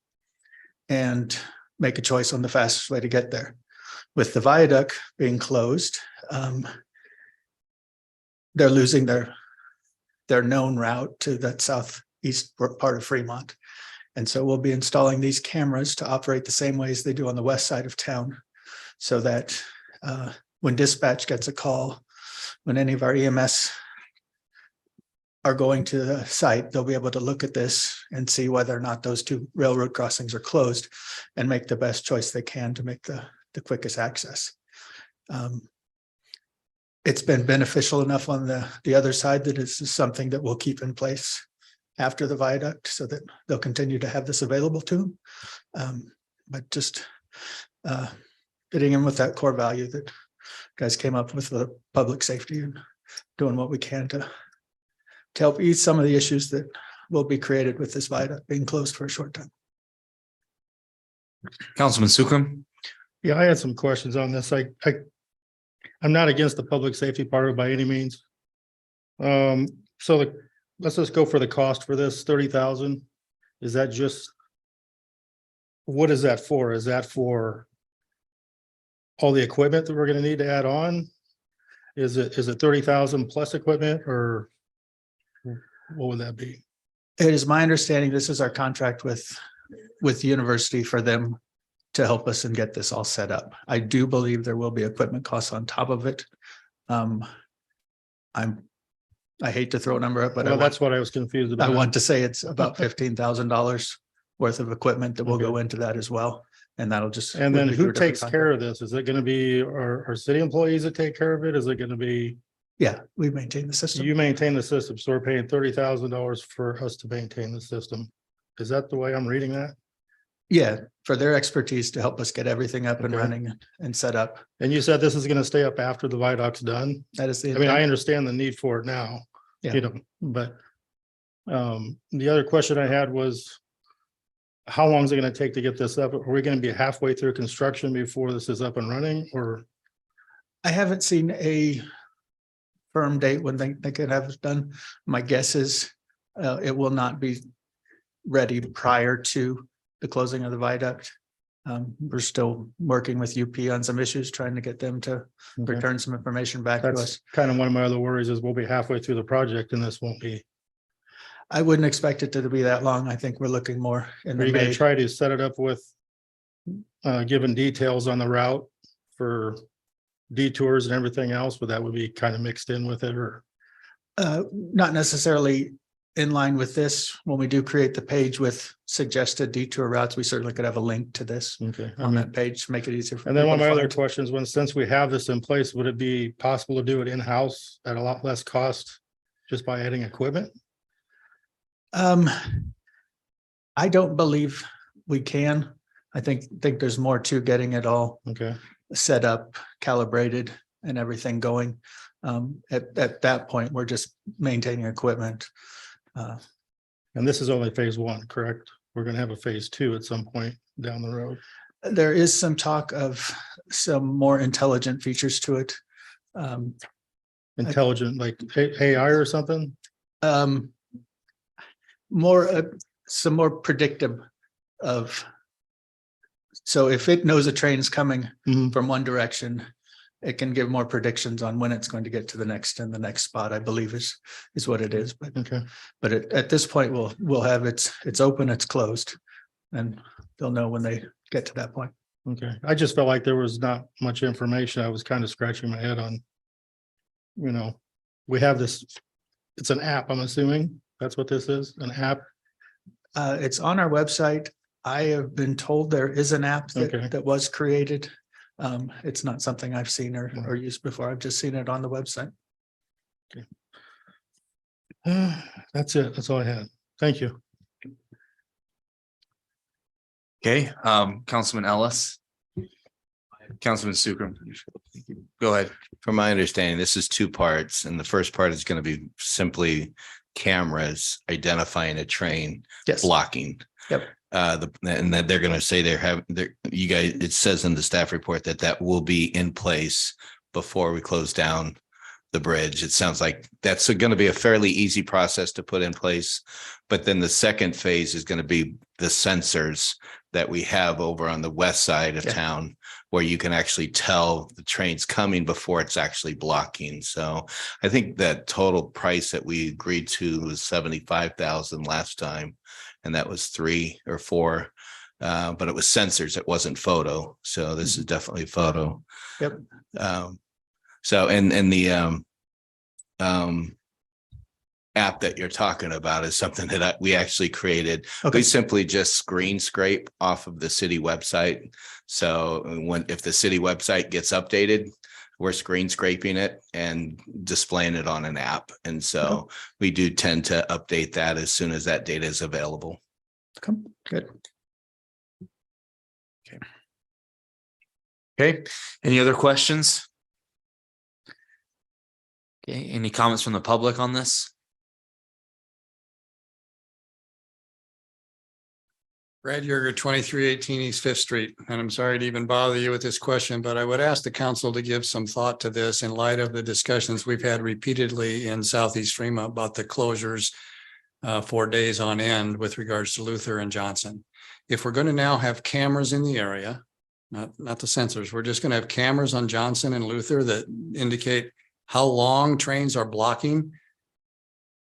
and make a choice on the fastest way to get there. With the viaduct being closed, they're losing their known route to that southeast part of Fremont. And so we'll be installing these cameras to operate the same way as they do on the west side of town, so that when dispatch gets a call, when any of our EMS are going to the site, they'll be able to look at this and see whether or not those two railroad crossings are closed and make the best choice they can to make the quickest access. It's been beneficial enough on the other side that this is something that we'll keep in place after the viaduct, so that they'll continue to have this available to them. But just fitting in with that core value that guys came up with, the public safety, and doing what we can to help ease some of the issues that will be created with this viaduct being closed for a short time. Councilman Sukum. Yeah, I had some questions on this. I'm not against the public safety part of it by any means. So let's just go for the cost for this, 30,000. Is that just, what is that for? Is that for all the equipment that we're going to need to add on? Is it 30,000 plus equipment, or what would that be? It is my understanding this is our contract with the university for them to help us and get this all set up. I do believe there will be equipment costs on top of it. I hate to throw a number up, but that's what I was confused about. I want to say it's about $15,000 worth of equipment that will go into that as well. And that'll just. And then who takes care of this? Is it going to be our city employees that take care of it? Is it going to be? Yeah, we maintain the system. You maintain the system. So we're paying $30,000 for us to maintain the system. Is that the way I'm reading that? Yeah, for their expertise to help us get everything up and running and set up. And you said this is going to stay up after the viaduct's done? That is the. I mean, I understand the need for it now, you know, but the other question I had was, how long is it going to take to get this up? Are we going to be halfway through construction before this is up and running, or? I haven't seen a firm date when they could have it done. My guess is it will not be ready prior to the closing of the viaduct. We're still working with UP on some issues, trying to get them to return some information back to us. That's kind of one of my other worries, is we'll be halfway through the project and this won't be. I wouldn't expect it to be that long. I think we're looking more in Are the you going May. to try to set it up with given details on the route for detours and everything else, but that would be kind of mixed in with it, or? Not necessarily in line with this. When we do create the page with suggested detour routes, we certainly could have a link to this on that page to make it easier. And then one of my other questions, since we have this in place, would it be possible to do it in-house at a lot less cost just by adding equipment? I don't believe we can. I think there's more to getting it all set up, calibrated, and everything going. At that point, we're just maintaining equipment. And this is only phase one, correct? We're going to have a phase two at some point down the road. There is some talk of some more intelligent features to it. intelligent, like AI or something? More, some more predictive of. So if it knows a train's coming from one direction, it can give more predictions on when it's going to get to the next and the next spot, I believe is what it is. But Okay. But at this point, we'll have it's open, it's closed, and they'll know when they get to that point. Okay. I just felt like there was not much information. I was kind of scratching my head on. We have this, it's an app, I'm assuming that's what this is, an app. It's on our website. I have been told there is an app Okay. that was created. It's not something I've seen or used before. I've just seen it on the website. That's it. That's all I had. Thank you. Okay, Councilman Ellis. Councilman Sucrum. Go ahead. From my understanding, this is two parts, and the first part is going to be simply cameras identifying a train blocking. Yep. And that they're going to say you guys, it says in the staff report that will be in place before we close down the bridge. It sounds like that's going to be a fairly easy process to put in place. But then the second phase is going to be the sensors that we have over on the west side of town, where you can actually tell the train's coming before it's actually blocking. So I think that total price that we agreed to was 75,000 last time. And that was 3 or 4, but it was sensors. It wasn't photo. So this is definitely photo. Yep. So, and the app that you're talking about is something that we actually created. Okay. We simply just screen scrape off of the city website. So if the city website gets updated, we're screen scraping it and displaying it on an app. And so we do tend to update that as soon as that data is available. Good. Okay, any other questions? Okay, any comments from the public on this? Brad Yerger, 2318 East Fifth Street. And I'm sorry to even bother you with this question, but I would ask the council to give some thought to this in light of the discussions we've had repeatedly in Southeast Fremont about the closures 4 days on end with regards to Luther and Johnson. If we're going to now have cameras in the area, not the sensors, we're just going to have cameras on Johnson and Luther that indicate how long trains are blocking.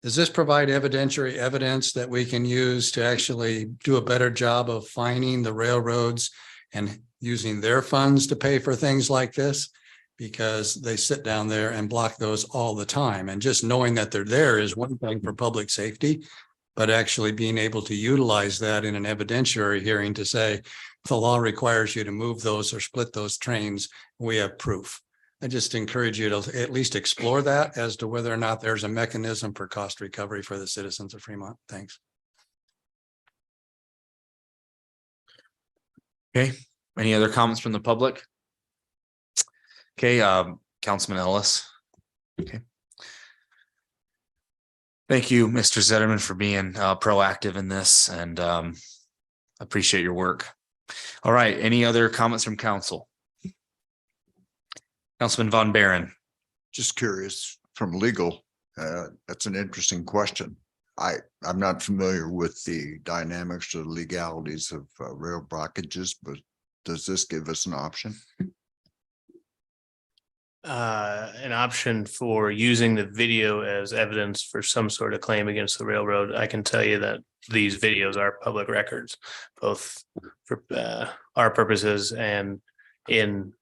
Does this provide evidentiary evidence that we can use to actually do a better job of finding the railroads and using their funds to pay for things like this? Because they sit down there and block those all the time. And just knowing that they're there is one thing for public safety, but actually being able to utilize that in an evidentiary hearing to say, if the law requires you to move those or split those trains, we have proof. I just encourage you to at least explore that as to whether or not there's a mechanism for cost recovery for the citizens of Fremont. Thanks. Okay, any other comments from the public? Okay, Councilman Ellis. Okay. Thank you, Mr. Zetterman, for being proactive in this, and appreciate your work. All right, any other comments from council? Councilman Von Baron. Just curious from legal, that's an interesting question. I'm not familiar with the dynamics or legalities of rail blockages, but does this give us an option? An option for using the video as evidence for some sort of claim against the railroad. I can tell you that these videos are public records, both for our purposes and in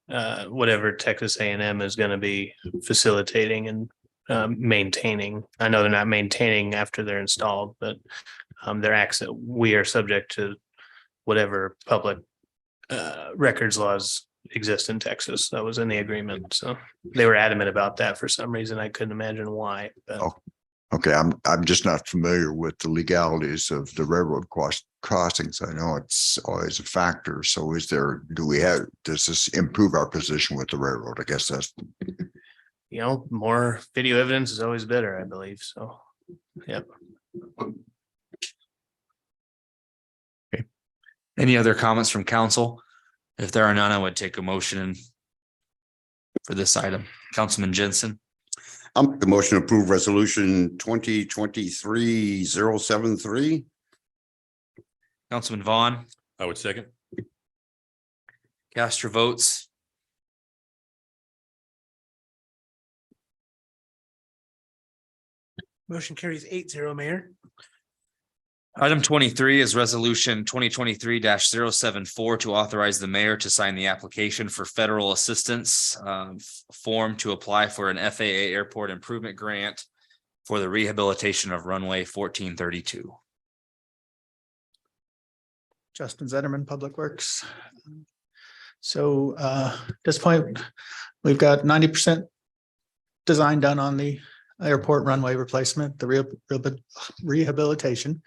whatever Texas A&M is going to be facilitating and maintaining. I know they're not maintaining after they're installed, but their access, we are subject to whatever public records laws exist in Texas. That was in the agreement. So they were adamant about that for some reason. I couldn't imagine why. But. Oh, okay. I'm just not familiar with the legalities of the railroad crossings. I know it's always a factor. So does this improve our position with the railroad? I guess that's. More video evidence is always better, I believe. So, yep. Okay. Any other comments from council? If there are none, I would take a motion for this item. Councilman Jensen. I'll make the motion to approve resolution 2023-073. Councilman Vaughn, I would second. cast your votes. Motion carries 8-0, Mayor. Item 23 is resolution 2023-074 to authorize the mayor to sign the application for federal assistance form to apply for an FAA airport improvement grant for the rehabilitation of runway 1432. Justin Zetterman, Public Works. So at this point, we've got 90% design done on the airport runway replacement, the rehabilitation.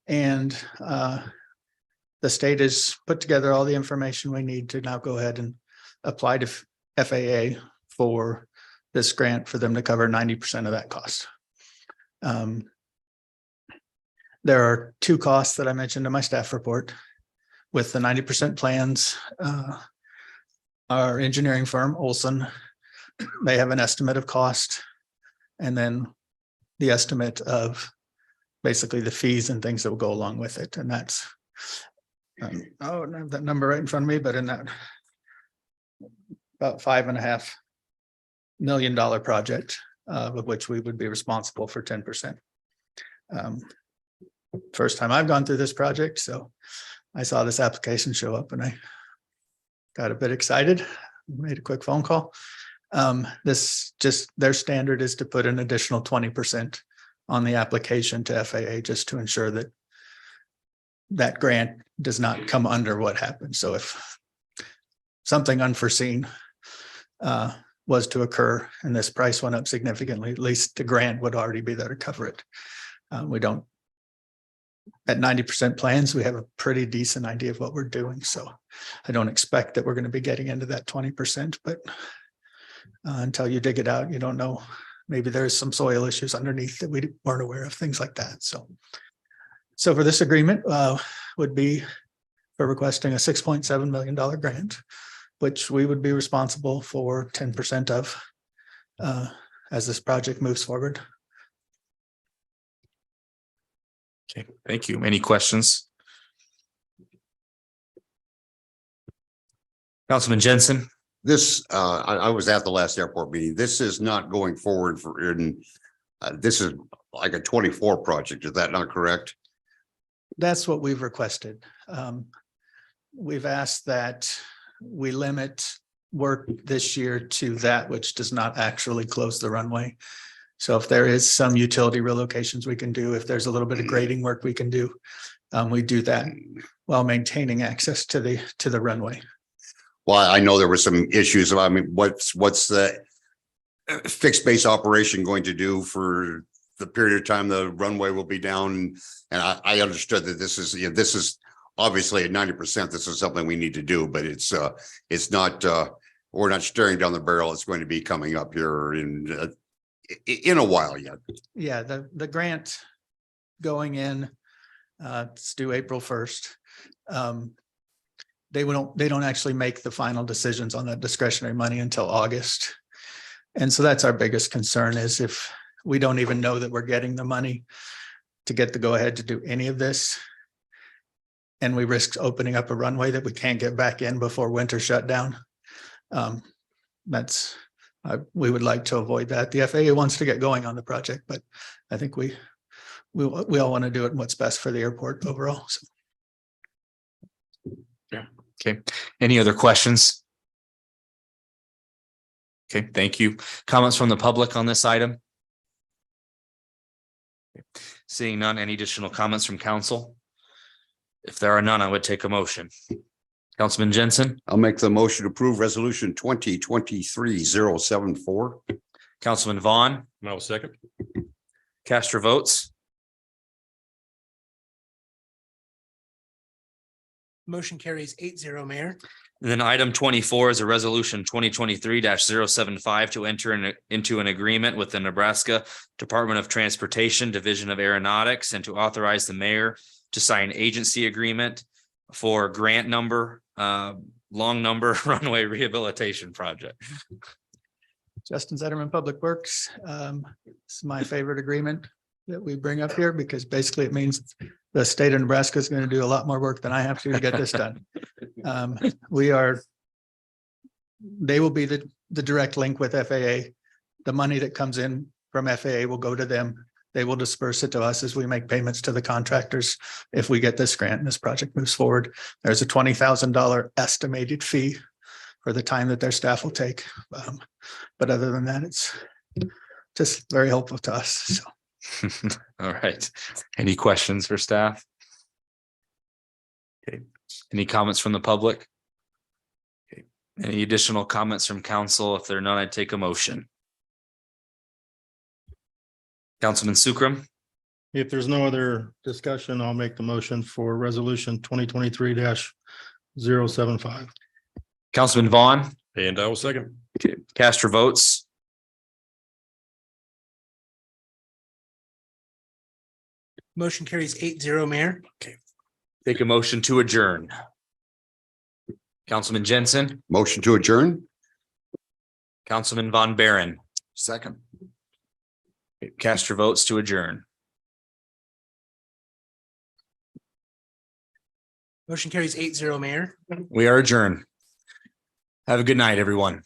And the state has put together all the information we need to now go ahead and apply to FAA for this grant for them to cover 90% of that cost. There are two costs that I mentioned in my staff report. With the 90% plans, our engineering firm, Olson, they have an estimate of cost. And then the estimate of basically the fees and things that will go along with it. And that's, I don't have that number right in front of me, but in that about $5.5 million project, of which we would be responsible for 10%. First time I've gone through this project, so I saw this application show up and I got a bit excited, made a quick phone call. This just, their standard is to put an additional 20% on the application to FAA just to ensure that that grant does not come under what happened. So if something unforeseen was to occur and this price went up significantly, at least the grant would already be there to cover it. We don't, at 90% plans, we have a pretty decent idea of what we're doing. So I don't expect that we're going to be getting into that 20%, but until you dig it out, you don't know. Maybe there's some soil issues underneath that we weren't aware of, things like that. So for this agreement would be for requesting a $6.7 million grant, which we would be responsible for 10% of as this project moves forward. Okay, thank you. Any questions? Councilman Jensen? This, I was at the last airport meeting. This is not going forward this is like a 24 project. Is that not correct? That's what we've requested. We've asked that we limit work this year to that which does not actually close the runway. So if there is some utility relocations we can do, if there's a little bit of grading work we can do, we do that while maintaining access to the runway. Well, I know there were some issues. I mean, what's the fixed base operation going to do for the period of time the runway will be down? And I understood that this is obviously at 90%. This is something we need to do, but it's not. We're not staring down the barrel. It's going to be coming up here in a while yet. Yeah, the grant going in, it's due April 1st. They don't actually make the final decisions on that discretionary money until August. And so that's our biggest concern, is if we don't even know that we're getting the money to get the go ahead to do any of this, and we risk opening up a runway that we can't get back in before winter shutdown. We would like to avoid that. The FAA wants to get going on the project, but I think we all want to do it and what's best for the airport overall. So. Yeah. Okay. Any other questions? Okay, thank you. Comments from the public on this item? Seeing none, any additional comments from council? If there are none, I would take a motion. Councilman Jensen? I'll make the motion to approve resolution 2023-074. Councilman Vaughn? And I will second. Cast your votes. Motion carries 8-0, Mayor. And then item 24 is a resolution 2023-075 to enter into an agreement with the Nebraska Department of Transportation, Division of Aeronautics, and to authorize the mayor to sign agency agreement for grant number, long number runway rehabilitation project. Justin Zetterman, Public Works. This is my favorite agreement that we bring up here because basically it means the state of Nebraska is going to do a lot more work than I have to get this done. They will be the direct link with FAA. The money that comes in from FAA will go to them. They will disperse it to us as we make payments to the contractors. If we get this grant and this project moves forward, there's a $20,000 estimated fee for the time that their staff will take. But other than that, it's just very helpful to us. So. All right. Any questions for staff? Okay. Any comments from the public? Okay. Any additional comments from council? If there are none, I'd take a motion. Councilman Sukram. If there's no other discussion, I'll make the motion for resolution 2023-075. Councilman Vaughn. And I will second. Okay. Cast your votes. Motion carries 8-0, Mayor. Take a motion to adjourn. Councilman Jensen. Motion to adjourn? Councilman Von Baron. Second. Cast your votes to adjourn. Motion carries 8-0, Mayor. We are adjourned. Have a good night, everyone.